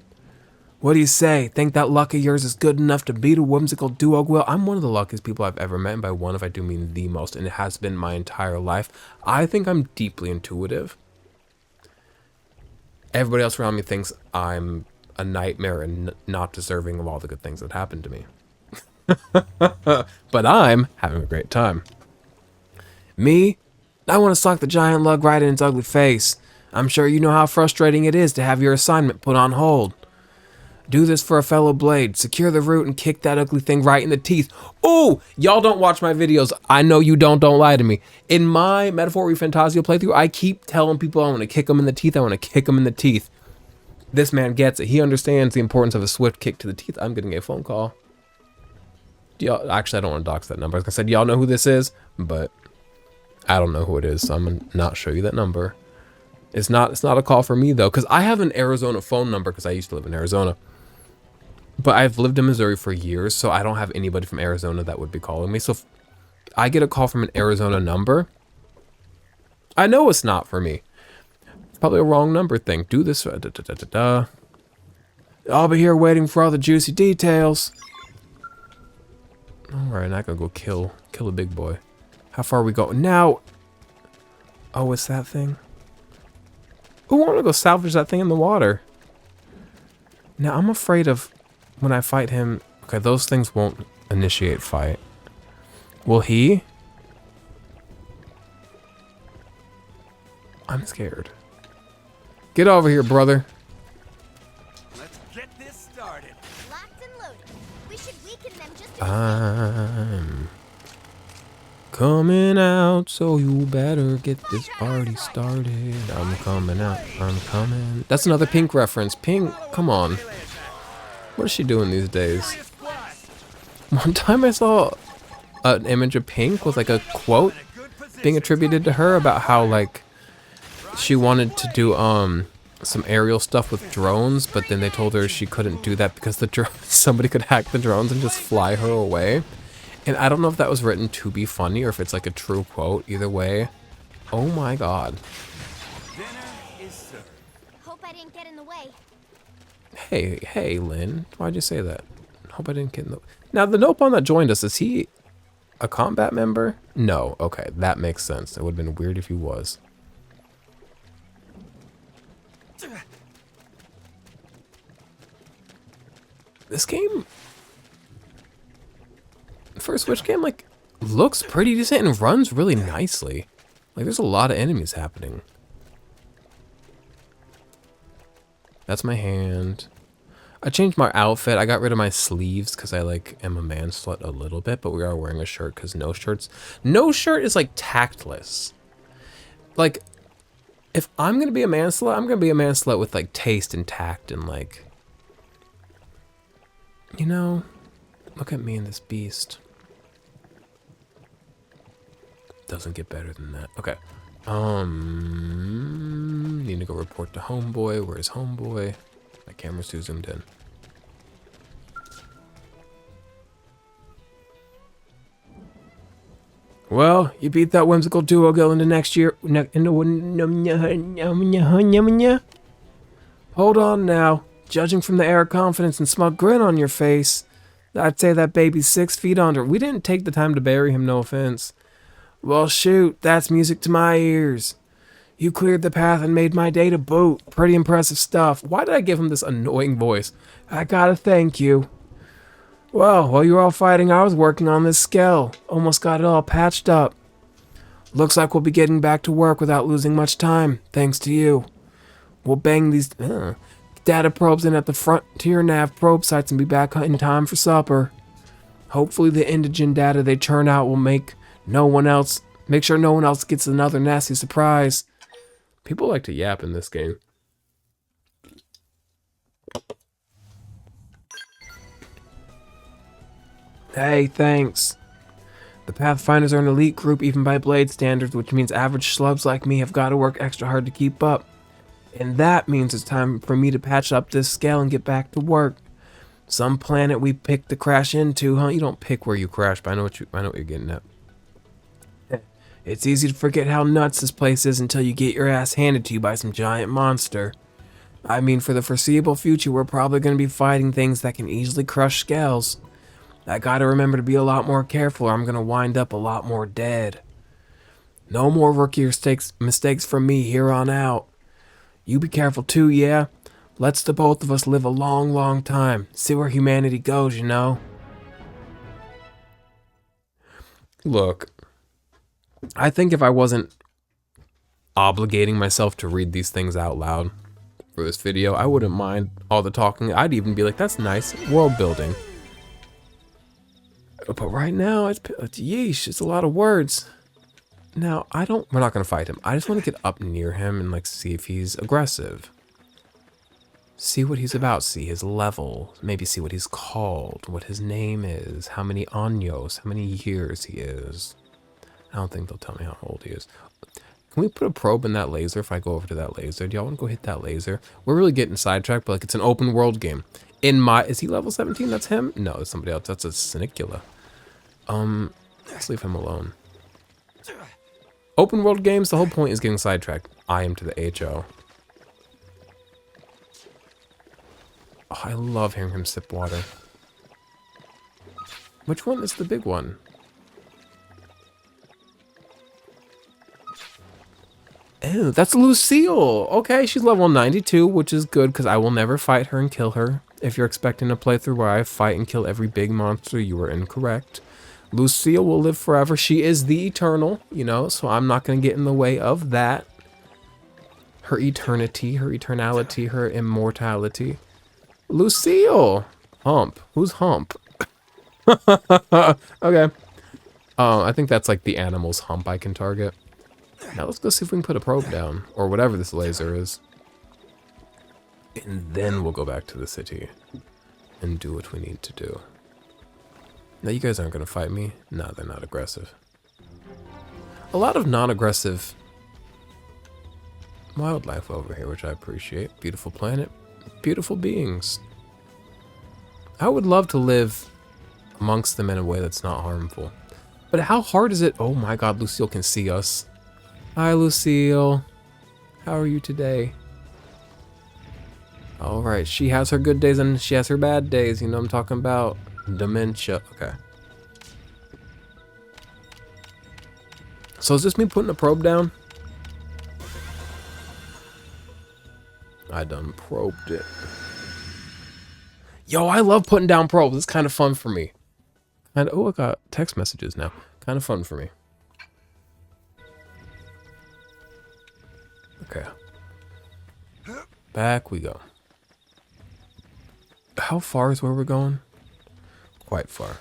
What do you say? Think that luck of yours is good enough to beat a whimsical duo Gwill? I'm one of the luckiest people I've ever met, and by one, if I do mean the most, and it has been my entire life. I think I'm deeply intuitive. Everybody else around me thinks I'm a nightmare and not deserving of all the good things that happened to me. But I'm having a great time. Me? I want to sock the giant lug right in its ugly face. I'm sure you know how frustrating it is to have your assignment put on hold. Do this for a fellow blade. Secure the root and kick that ugly thing right in the teeth. Ooh, y'all don't watch my videos. I know you don't lie to me. In my Metaphor Fantasio playthrough, I keep telling people I want to kick them in the teeth. I want to kick them in the teeth. This man gets it. He understands the importance of a swift kick to the teeth. I'm getting a phone call. Actually, I don't want to dox that number. Like I said, y'all know who this is, but I don't know who it is, so I'm going to not show you that number. It's not a call for me, though, because I have an Arizona phone number because I used to live in Arizona. But I've lived in Missouri for years, so I don't have anybody from Arizona that would be calling me. So if I get a call from an Arizona number, I know it's not for me. It's probably a wrong number thing. Do this. I'll be here waiting for all the juicy details. All right, I can go kill a big boy. How far are we going now? Oh, it's that thing. Ooh, I want to go salvage that thing in the water. Now, I'm afraid of when I fight him. Okay, those things won't initiate fight. Will he? I'm scared. Get over here, brother. Let's get this started. Locked and loaded. We should weaken them just to I'm coming out, so you better get this party started. I'm coming out. I'm coming. That's another Pink reference. Pink, come on. What is she doing these days? One time I saw an image of Pink with like a quote being attributed to her about how like she wanted to do some aerial stuff with drones, but then they told her she couldn't do that because somebody could hack the drones and just fly her away. And I don't know if that was written to be funny or if it's like a true quote. Either way, oh my god. Dinner is served. hope I didn't get in the way. Hey, Lynn. Why'd you say that? Hope I didn't get in the... Now, the Nopon that joined us, is he a combat member? No. Okay, that makes sense. It would have been weird if he was. This game... For a Switch game, like, looks pretty decent and runs really nicely. Like, there's a lot of enemies happening. That's my hand. I changed my outfit. I got rid of my sleeves because I like am a man slut a little bit, but we are wearing a shirt because no shirt is like tactless. Like, if I'm gonna be a man slut, I'm gonna be a man slut with like taste and tact and like, you know, look at me and this beast. Doesn't get better than that. Okay. Need to go report to homeboy. Where's homeboy? My camera's too zoomed in. Well, you beat that whimsical duo go into next year. Hold on now. Judging from the air of confidence and smug grin on your face, I'd say that baby's 6 feet under. We didn't take the time to bury him, no offense. Well, shoot, that's music to my ears. You cleared the path and made my day to boot. Pretty impressive stuff. Why did I give him this annoying voice? I gotta thank you. Well, while you were all fighting, I was working on this skell. Almost got it all patched up. Looks like we'll be getting back to work without losing much time, thanks to you. We'll bang these data probes in at the frontier nav probe sites and be back in time for supper. Hopefully the indigen data they churn out will make sure no one else gets another nasty surprise. People like to yap in this game. Hey, thanks. The Pathfinders are an elite group even by Blade standards, which means average schlubs like me have got to work extra hard to keep up. And that means it's time for me to patch up this scale and get back to work. Some planet we picked to crash into, huh? You don't pick where you crash, but I know what you're getting at. It's easy to forget how nuts this place is until you get your ass handed to you by some giant monster. I mean, for the foreseeable future, we're probably going to be fighting things that can easily crush scales. I gotta remember to be a lot more careful or I'm gonna wind up a lot more dead. No more rookie mistakes from me here on out. You be careful too, yeah? Let's the both of us live a long, long time. See where humanity goes, you know? Look, I think if I wasn't obligating myself to read these things out loud for this video, I wouldn't mind all the talking. I'd even be like, that's nice, world building. But right now, it's yeesh, it's a lot of words. Now, we're not going to fight him. I just want to get up near him and like see if he's aggressive. See what he's about, see his level, maybe see what he's called, what his name is, how many años, how many years he is. I don't think they'll tell me how old he is. Can we put a probe in that laser if I go over to that laser? Do y'all want to go hit that laser? We're really getting sidetracked, but like it's an open world game. Is he level 17? That's him? No, it's somebody else. That's a Sinicula. Let's leave him alone. Open world games, the whole point is getting sidetracked. I am to the HO. Oh, I love hearing him sip water. Which one is the big one? Oh, that's Lucille. Okay, she's level 92, which is good because I will never fight her and kill her. If you're expecting a playthrough where I fight and kill every big monster, you are incorrect. Lucille will live forever. She is the eternal, you know, so I'm not going to get in the way of that. Her eternity, her eternality, her immortality. Lucille! Hump. Who's Hump? Okay. I think that's like the animal's hump I can target. Now let's go see if we can put a probe down, or whatever this laser is. And then we'll go back to the city and do what we need to do. Now, you guys aren't going to fight me? No, they're not aggressive. A lot of non-aggressive wildlife over here, which I appreciate. Beautiful planet, beautiful beings. I would love to live amongst them in a way that's not harmful. But how hard is it? Oh my god, Lucille can see us. Hi, Lucille. How are you today? Alright, she has her good days and she has her bad days. You know what I'm talking about? Dementia. Okay. So is this me putting a probe down? I done probed it. Yo, I love putting down probes. It's kind of fun for me. And oh, I got text messages now. Kind of fun for me. Okay. Back we go. How far is where we're going? Quite far.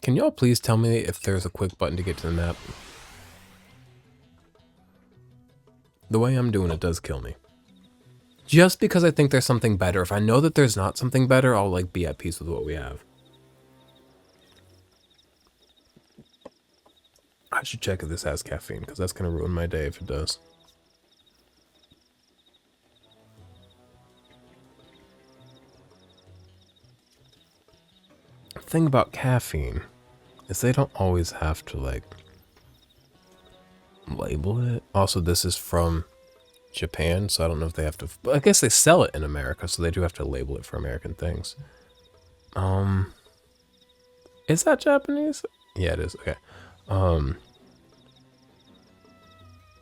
Can y'all please tell me if there's a quick button to get to the map? The way I'm doing it does kill me. Just because I think there's something better. If I know that there's not something better, I'll like be at peace with what we have. I should check if this has caffeine, because that's going to ruin my day if it does. The thing about caffeine is they don't always have to, like, label it. Also, this is from Japan, so I don't know if they have to... But I guess they sell it in America, so they do have to label it for American things. Is that Japanese? Yeah, it is. Okay.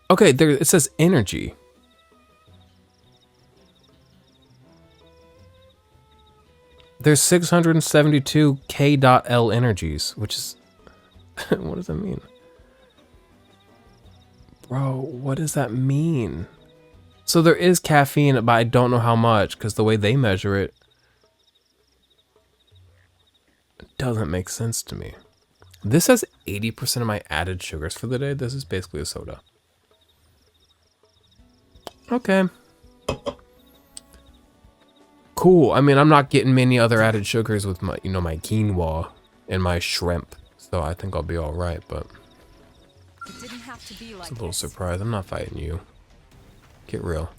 Okay, there it says energy. There's 672 K.L energies, which is... what does that mean? Bro, what does that mean? So there is caffeine, but I don't know how much, because the way they measure it doesn't make sense to me. This has 80% of my added sugars for the day. This is basically a soda. Okay. Cool. I mean, I'm not getting many other added sugars with my, my quinoa and my shrimp. So I think I'll be all right, but It didn't have to be like it's a little this. surprise. I'm not fighting you. Get real.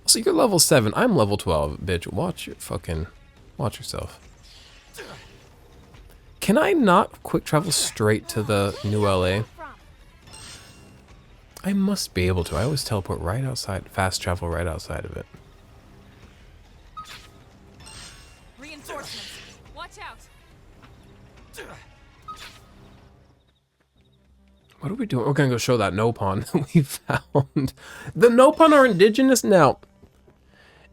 So you're level 7. I'm level 12, bitch. Watch yourself. Can I not quick travel straight to the new LA? I must be able to. I always teleport right outside, fast travel right outside of it. Reinforcements. Watch out. What are we doing? We're gonna go show that Nopon that we found. The Nopon are indigenous now.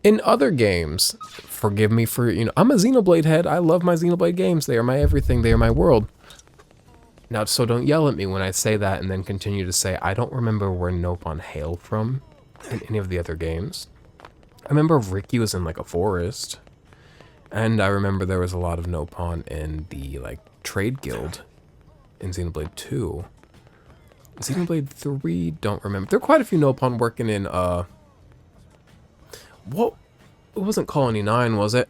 In other games, forgive me for, I'm a Xenoblade head. I love my Xenoblade games. They are my everything. They are my world. Now, so don't yell at me when I say that and then continue to say, I don't remember where Nopon hailed from in any of the other games. I remember Ricky was in like a forest. And I remember there was a lot of Nopon in the like trade guild in Xenoblade 2. Xenoblade 3, don't remember. There are quite a few Nopon working in, what? It wasn't Colony 9, was it?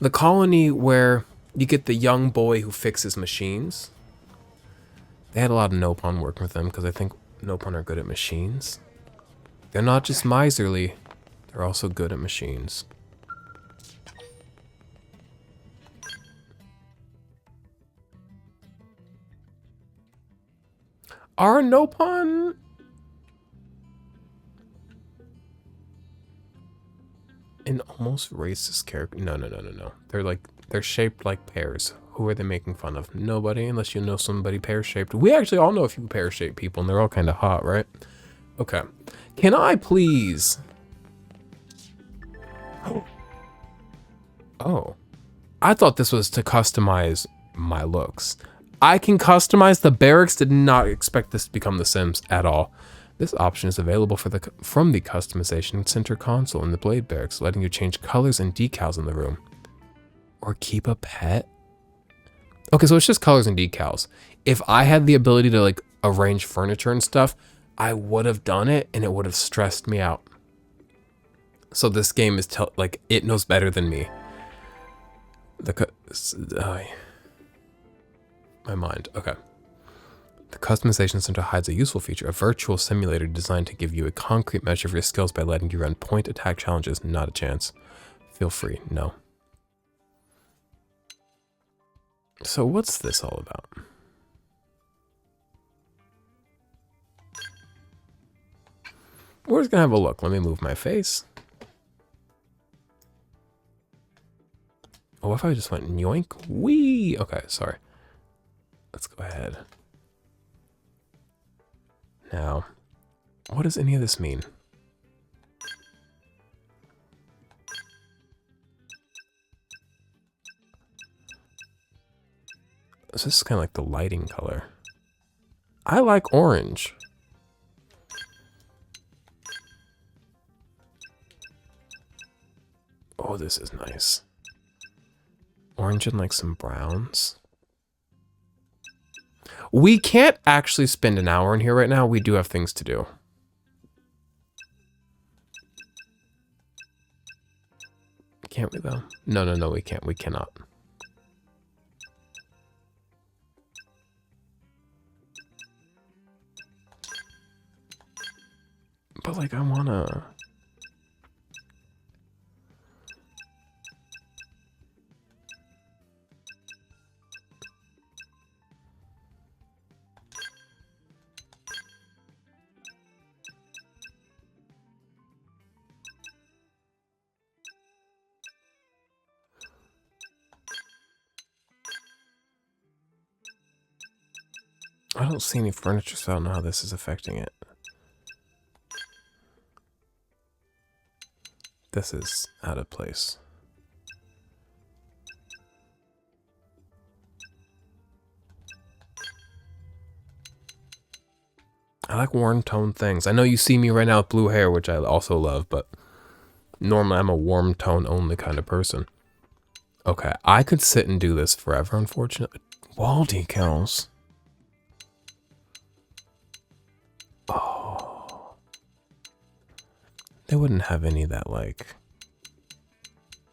The colony where you get the young boy who fixes machines. They had a lot of Nopon working with them because I think Nopon are good at machines. They're not just miserly, they're also good at machines. Are Nopon... an almost racist character? No. They're shaped like pears. Who are they making fun of? Nobody, unless you know somebody pear-shaped. We actually all know a few pear-shaped people, and they're all kind of hot, right? Okay. Can I please... Oh. I thought this was to customize my looks. I can customize the barracks. Did not expect this to become The Sims at all. This option is available from the customization center console in the Blade Barracks, letting you change colors and decals in the room. Or keep a pet? Okay, so it's just colors and decals. If I had the ability to like arrange furniture and stuff, I would have done it and it would have stressed me out. So this game is like it knows better than me. My mind. Okay. The customization center hides a useful feature, a virtual simulator designed to give you a concrete measure of your skills by letting you run point attack challenges. Not a chance. Feel free. No. So what's this all about? We're just gonna have a look. Let me move my face. Oh, what if I just went yoink? Wee! Okay, sorry. Let's go ahead. Now, what does any of this mean? So this is kind of like the lighting color. I like orange. Oh, this is nice. Orange and like some browns. We can't actually spend an hour in here right now. We do have things to do. Can't we though? No, we can't. We cannot. But like, I wanna... I don't see any furniture, so I don't know how this is affecting it. This is out of place. I like warm tone things. I know you see me right now with blue hair, which I also love, but normally I'm a warm tone only kind of person. Okay, I could sit and do this forever, unfortunately. Wall decals. Oh. They wouldn't have any that, like,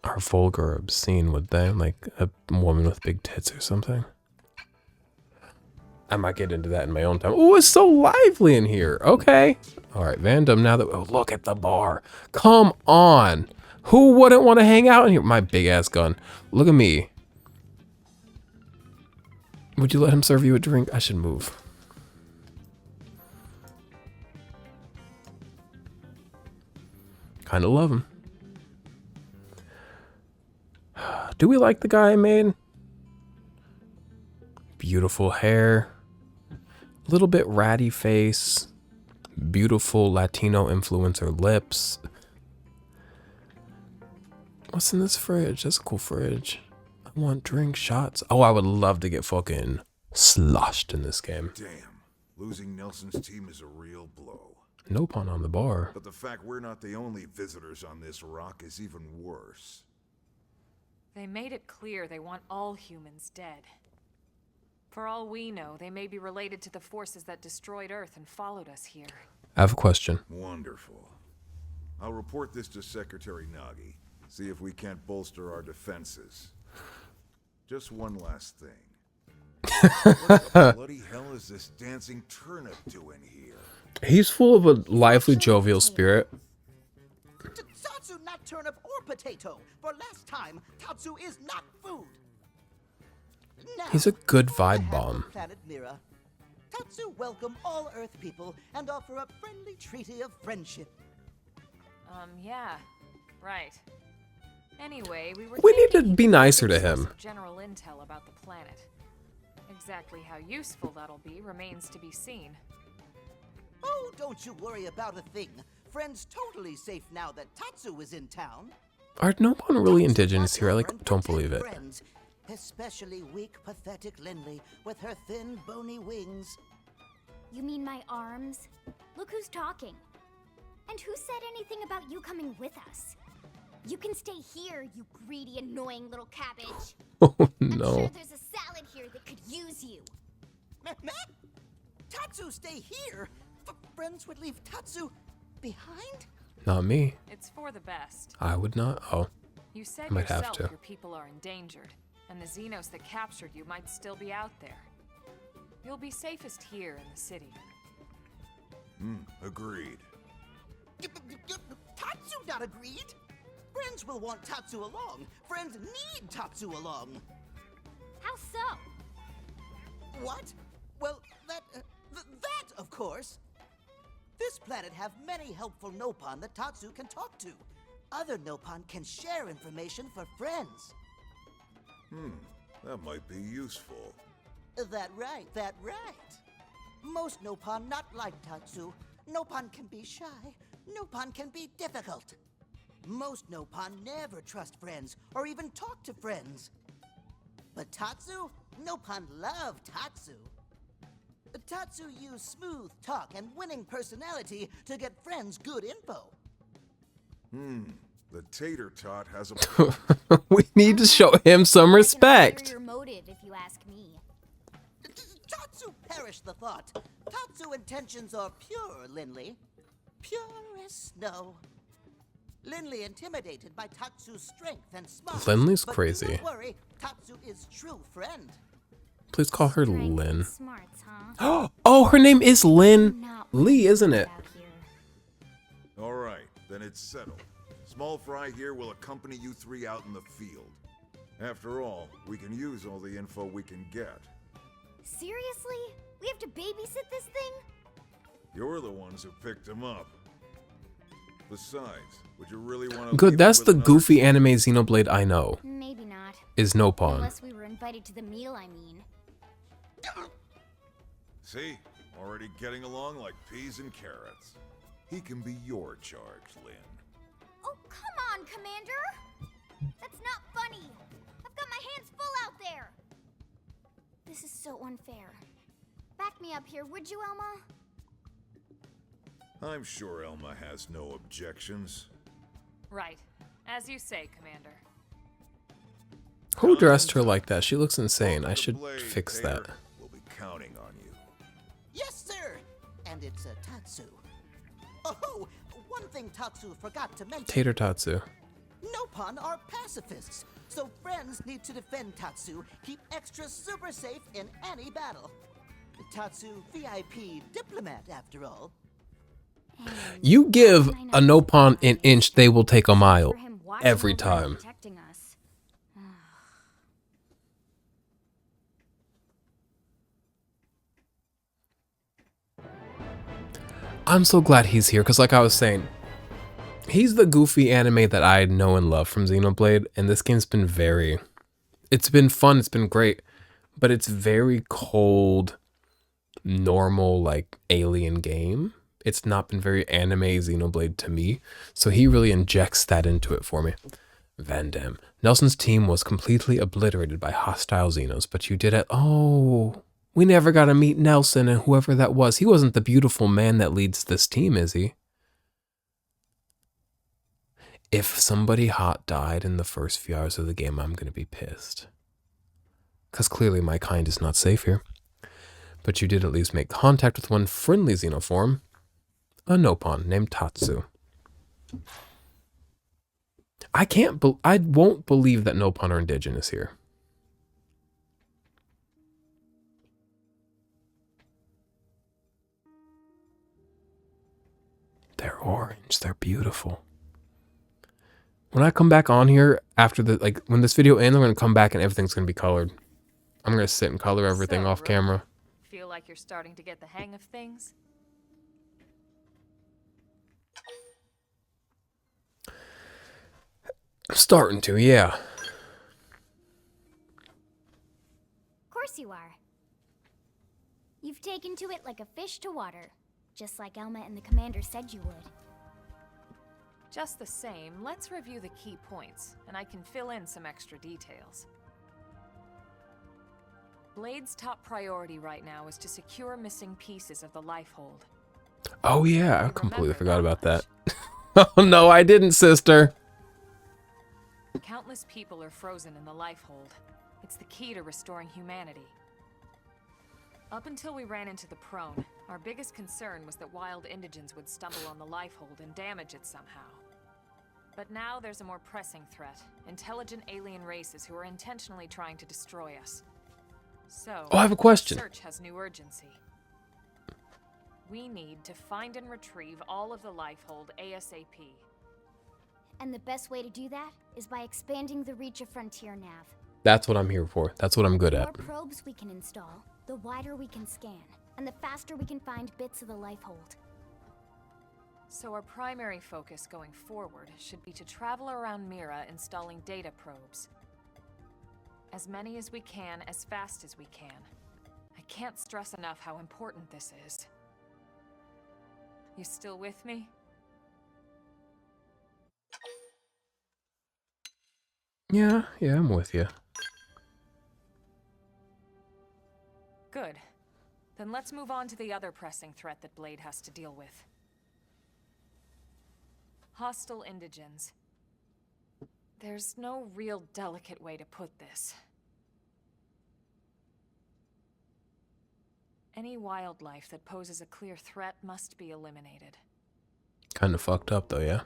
are vulgar or obscene, would they? Like a woman with big tits or something? I might get into that in my own time. Oh, it's so lively in here. Okay. All right, Vandom, now that... Oh, look at the bar. Come on. Who wouldn't want to hang out in here? My big-ass gun. Look at me. Would you let him serve you a drink? I should move. Kind of love him. Do we like the guy I made? Beautiful hair. Little bit ratty face. Beautiful Latino influencer lips. What's in this fridge? That's a cool fridge. I want drink shots. Oh, I would love to get fucking sloshed in this game. Damn, losing Nelson's team is a real blow. No pun on the bar. But the fact we're not the only visitors on this rock is even worse. They made it clear they want all humans dead. For all we know, they may be related to the forces that destroyed Earth and followed us here. I have a question. Wonderful. I'll report this to Secretary Nagi. See if we can't bolster our defenses. Just one last thing. What the bloody hell is this dancing turnip doing here? He's full of a lively, jovial spirit. Tatsu, not turnip or potato. For last time, Tatsu is not food. Now, He's a good before the vibe half bomb. of Planet Mira, Tatsu welcome all Earth people and offer a friendly treaty of friendship. Yeah. Right. Anyway, we We need to thinking be you could nicer give to us him. some general intel about the planet. Exactly how useful that'll be remains to be seen. Oh, don't you worry about a thing. Friend's totally safe now that Tatsu is in town. Are no one really Tatsu indigenous watch here? I over like and don't protect believe it. friends, especially weak, pathetic Lindley with her thin, bony wings. You mean my arms? Look who's talking. And who said anything about you coming with us? You can stay here, you greedy, annoying little cabbage. Oh I'm no. sure there's a salad here that could use you. Meh? Tatsu stay here? Friends would leave Tatsu behind? Not me. It's for the best. I would not. Oh. You said I might have yourself to. your people are endangered, and the Xenos that captured you might still be out there. You'll be safest here in the city. Agreed. Tatsu not agreed. Friends will want Tatsu along. Friends need Tatsu along. How so? What? Well, that, of course. This planet have many helpful Nopon that Tatsu can talk to. Other Nopon can share information for friends. That might be useful. That right. Most Nopon not like Tatsu. Nopon can be shy. Nopon can be difficult. Most Nopon never trust friends or even talk to friends. But Tatsu? Nopon love Tatsu. Tatsu use smooth talk and winning personality to get friends good info. The tater tot has a... We need to show him some Like an respect. ulterior motive, if you ask me. Tatsu perish the thought. Tatsu intentions are pure, Lindley. Pure as snow. Lindley intimidated by Tatsu's strength and smarts. Lindley's but crazy. Don't worry, Tatsu is true friend. Please call her Strength and Lynn. Smarts, huh? Oh, her name is Lynn Not Lee, isn't it? out here. All right, then it's settled. Small Fry here will accompany you three out in the field. After all, we can use all the info we can get. Seriously? We have to babysit this thing? You're the ones who picked him up. Besides, would you really want to... Good, that's the goofy anime Xenoblade I know. Maybe not. Is Nopon. Unless we were invited to the meal, I mean. See? Already getting along like peas and carrots. He can be your charge, Lynn. Oh, come on, Commander! That's not funny! I've got my hands full out there! This is so unfair. Back me up here, would you, Elma? I'm sure Elma has no objections. Right. As you say, Commander. Who dressed her like that? She looks insane. I should Blade, fix Tater. that. We'll be counting on you. Yes, sir! And it's Tatsu. Oh, one thing Tatsu forgot to mention. Tater Tatsu. Nopon are pacifists, so friends need to defend Tatsu, keep extra super safe in any battle. Tatsu VIP diplomat, after all. You give a Nopon an inch, they will take a mile. Every time. Protecting us. I'm so glad he's here, because like I was saying, he's the goofy anime that I know and love from Xenoblade, and this game's been it's been fun, it's been great, but it's very cold, normal, like, alien game. It's not been very anime Xenoblade to me, so he really injects that into it for me. Van Damme. Nelson's team was completely obliterated by hostile Xenos, but you did it. Oh, we never got to meet Nelson and whoever that was. He wasn't the beautiful man that leads this team, is he? If somebody hot died in the first few hours of the game, I'm going to be pissed. Because clearly my kind is not safe here. But you did at least make contact with one friendly xenoform, a Nopon named Tatsu. I won't believe that Nopon are indigenous here. They're orange. They're beautiful. When I come back on here after when this video ends, I'm going to come back and everything's going to be colored. I'm going to sit and color everything off camera. Feel like you're starting to get the hang of things? I'm starting to, yeah. Of course you are. You've taken to it like a fish to water, just like Elma and the commander said you would. Just the same, let's review the key points, and I can fill in some extra details. Blade's top priority right now is to secure missing pieces of the Lifehold. Oh yeah, I You completely remember forgot about much. that. Oh no, I didn't, sister. Countless people are frozen in the Lifehold. It's the key to restoring humanity. Up until we ran into the Prone, our biggest concern was that wild indigents would stumble on the Lifehold and damage it somehow. But now there's a more pressing threat. Intelligent alien races who are intentionally trying to destroy us. So, Oh, I have a question. search has new urgency. We need to find and retrieve all of the Lifehold ASAP. And the best way to do that is by expanding the reach of Frontier Nav. That's what I'm here for. That's what I'm good The at. more probes we can install, the wider we can scan, and the faster we can find bits of the Lifehold. So our primary focus going forward should be to travel around Mira installing data probes. As many as we can, as fast as we can. I can't stress enough how important this is. You still with me? Yeah, I'm with you. Good. Then let's move on to the other pressing threat that Blade has to deal with. Hostile indigents. There's no real delicate way to put this. Any wildlife that poses a clear threat must be eliminated. Kind of fucked up though, yeah?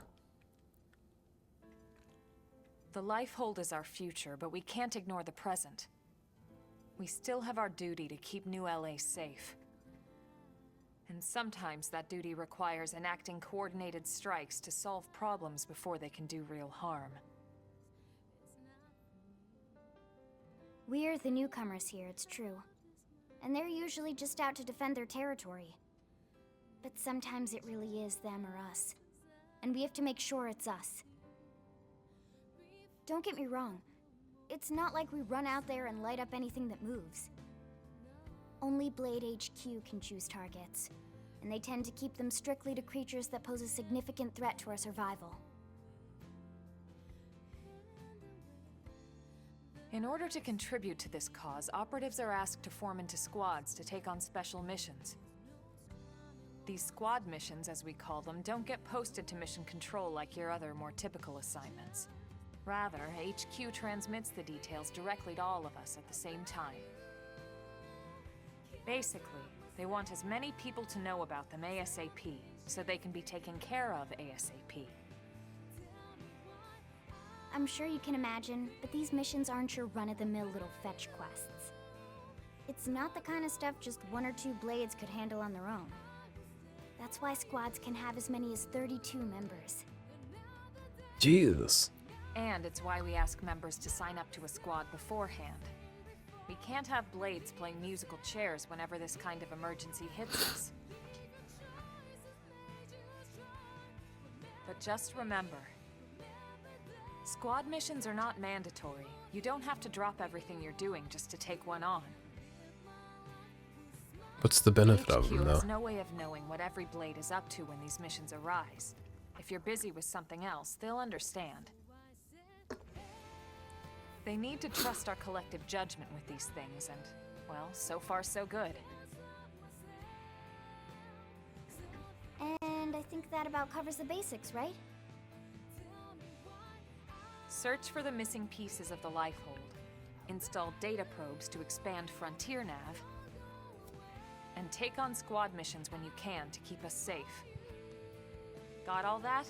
The Lifehold is our future, but we can't ignore the present. We still have our duty to keep New LA safe. And sometimes that duty requires enacting coordinated strikes to solve problems before they can do real harm. We're the newcomers here, it's true. And they're usually just out to defend their territory. But sometimes it really is them or us. And we have to make sure it's us. Don't get me wrong. It's not like we run out there and light up anything that moves. Only Blade HQ can choose targets, and they tend to keep them strictly to creatures that pose a significant threat to our survival. In order to contribute to this cause, operatives are asked to form into squads to take on special missions. These squad missions, as we call them, don't get posted to mission control like your other, more typical assignments. Rather, HQ transmits the details directly to all of us at the same time. Basically, they want as many people to know about them ASAP, so they can be taken care of ASAP. I'm sure you can imagine, but these missions aren't your run-of-the-mill little fetch quests. It's not the kind of stuff just one or two blades could handle on their own. That's why squads can have as many as 32 members. Jesus. And it's why we ask members to sign up to a squad beforehand. We can't have blades playing musical chairs whenever this kind of emergency hits us. But just remember, squad missions are not mandatory. You don't have to drop everything you're doing just to take one on. What's the benefit of them, HQ though? has no way of knowing what every blade is up to when these missions arise. If you're busy with something else, they'll understand. They need to trust our collective judgment with these things, and, well, so far so good. And I think that about covers the basics, right? Search for the missing pieces of the Lifehold. Install data probes to expand Frontier Nav. And take on squad missions when you can to keep us safe. Got all that?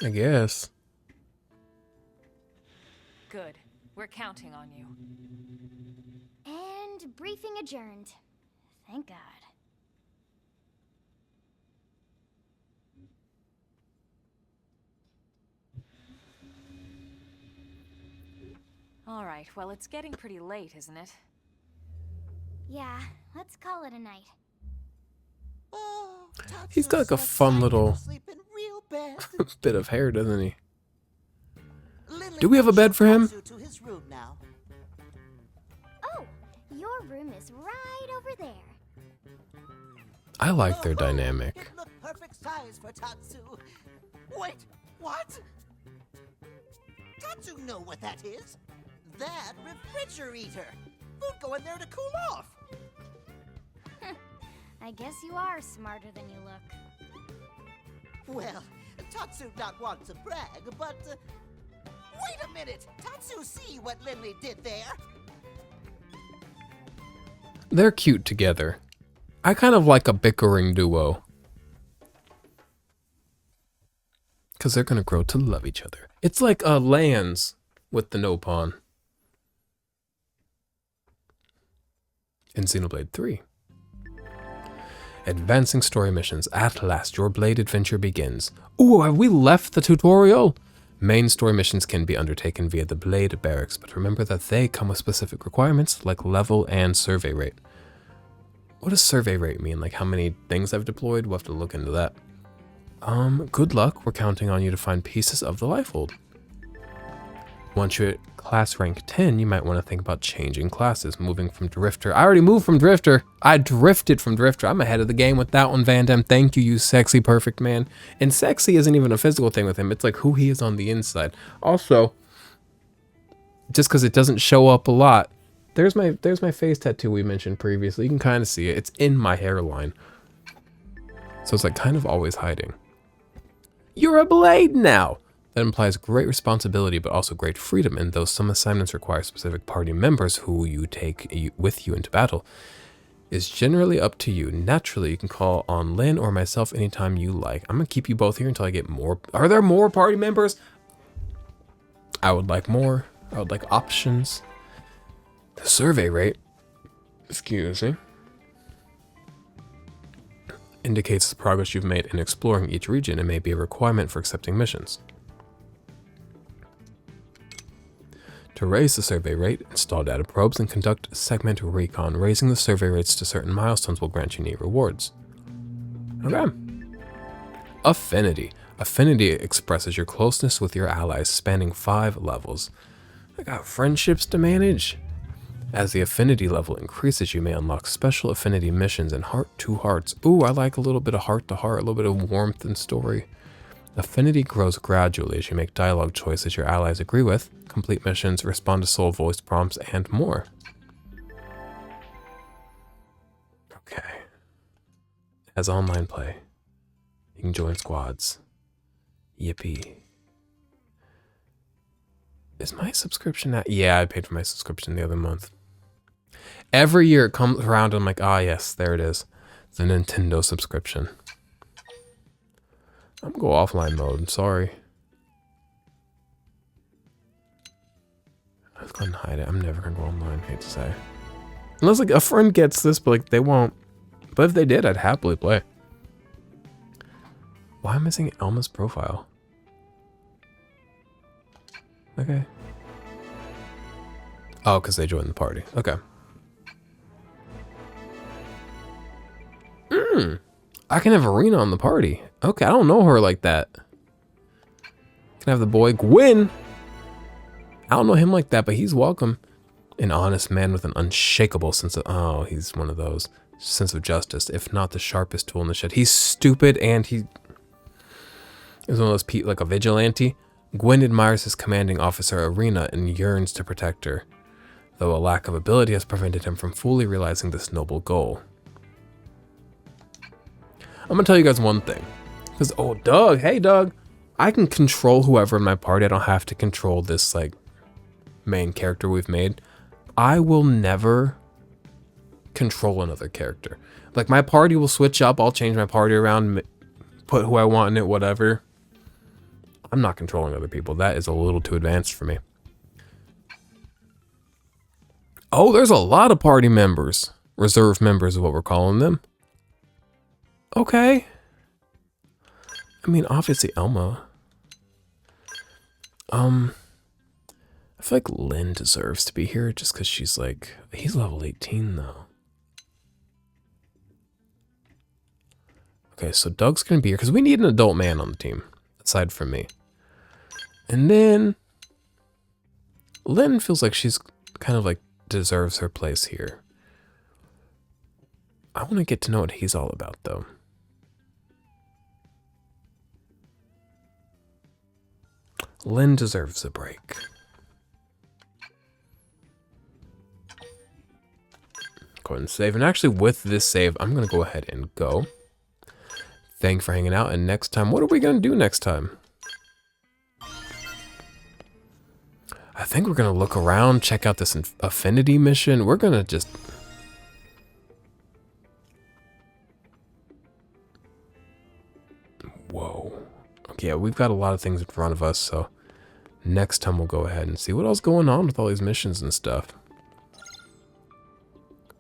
I guess. Good. We're counting on you. And briefing adjourned. Thank God. All right, well, it's getting pretty late, isn't it? Yeah, let's call it a night. Oh, He's got like a Tatsu's fun excited little to sleep in real bed. bit of hair, doesn't he? Lindley Do we have a will bed show for him? Tatsu to his room now. Oh, your room is right over there. I like their Oh, dynamic. It looked perfect size for Tatsu. Wait, what? Tatsu know what that is? That refrigerator. Food go in there to cool off. I guess you are smarter than you look. Well, Tatsu not want to brag, but wait a minute. Tatsu see what Lindley did there. They're cute together. I kind of like a bickering duo. Because they're going to grow to love each other. It's like Lands with the no pawn. In Xenoblade 3. Advancing story missions. At last, your Blade adventure begins. Ooh, have we left the tutorial? Main story missions can be undertaken via the Blade barracks, but remember that they come with specific requirements like level and survey rate. What does survey rate mean? Like how many things I've deployed? We'll have to look into that. Good luck. We're counting on you to find pieces of the Lifehold. Once you're at class rank 10, you might want to think about changing classes, moving from Drifter. I already moved from Drifter. I drifted from Drifter. I'm ahead of the game with that one, Van Damme. Thank you, you sexy, perfect man. And sexy isn't even a physical thing with him. It's like who he is on the inside. Also, just because it doesn't show up a lot, there's my face tattoo we mentioned previously. You can kind of see it. It's in my hairline. So it's like kind of always hiding. You're a Blade now! That implies great responsibility, but also great freedom, and though some assignments require specific party members who you take with you into battle, is generally up to you. Naturally, you can call on Lynn or myself anytime you like. I'm gonna keep you both here until I get more. Are there more party members? I would like more. I would like options. The survey rate, excuse me, indicates the progress you've made in exploring each region and may be a requirement for accepting missions. To raise the survey rate, install data probes and conduct segment recon. Raising the survey rates to certain milestones will grant you neat rewards. Okay. Affinity. Affinity expresses your closeness with your allies, spanning 5 levels. I got friendships to manage. As the affinity level increases, you may unlock special affinity missions and heart-to-hearts. Ooh, I like a little bit of heart-to-heart, a little bit of warmth and story. Affinity grows gradually as you make dialogue choices your allies agree with, complete missions, respond to soul voice prompts, and more. Okay. Has online play. You can join squads. Yippee. Is my subscription at? Yeah, I paid for my subscription the other month. Every year it comes around and I'm like, ah, yes, there it is. The Nintendo subscription. I'm gonna go offline mode. Sorry. Let's go and hide it. I'm never gonna go online. Hate to say. Unless like a friend gets this, but like they won't. But if they did, I'd happily play. Why am I missing Elma's profile? Okay. Oh, because they joined the party. Okay. I can have Arena on the party. Okay, I don't know her like that. Can have the boy Gwyn. I don't know him like that, but he's welcome. An honest man with an unshakable sense of... Oh, he's one of those. Sense of justice, if not the sharpest tool in the shed. He's stupid and he... is one of those like a vigilante. Gwyn admires his commanding officer Arena and yearns to protect her, though a lack of ability has prevented him from fully realizing this noble goal. I'm gonna tell you guys one thing. Because, oh, Doug, hey, Doug. I can control whoever in my party. I don't have to control this, like, main character we've made. I will never control another character. Like, my party will switch up. I'll change my party around, put who I want in it, whatever. I'm not controlling other people. That is a little too advanced for me. Oh, there's a lot of party members. Reserve members is what we're calling them. Okay. I mean, obviously Elma. I feel like Lynn deserves to be here just because she's like... He's level 18 though. Okay, so Doug's gonna be here because we need an adult man on the team. Aside from me. And then... Lynn feels like she's kind of like deserves her place here. I want to get to know what he's all about though. Lynn deserves a break. Go ahead and save. And actually with this save, I'm going to go ahead and go. Thank you for hanging out. And next time, what are we going to do next time? I think we're going to look around, check out this affinity mission. We're going to just... Whoa. Okay, yeah, we've got a lot of things in front of us, so next time we'll go ahead and see what else is going on with all these missions and stuff.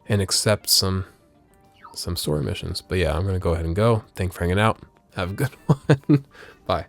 And accept some story missions. But yeah, I'm going to go ahead and go. Thanks for hanging out. Have a good one. Bye.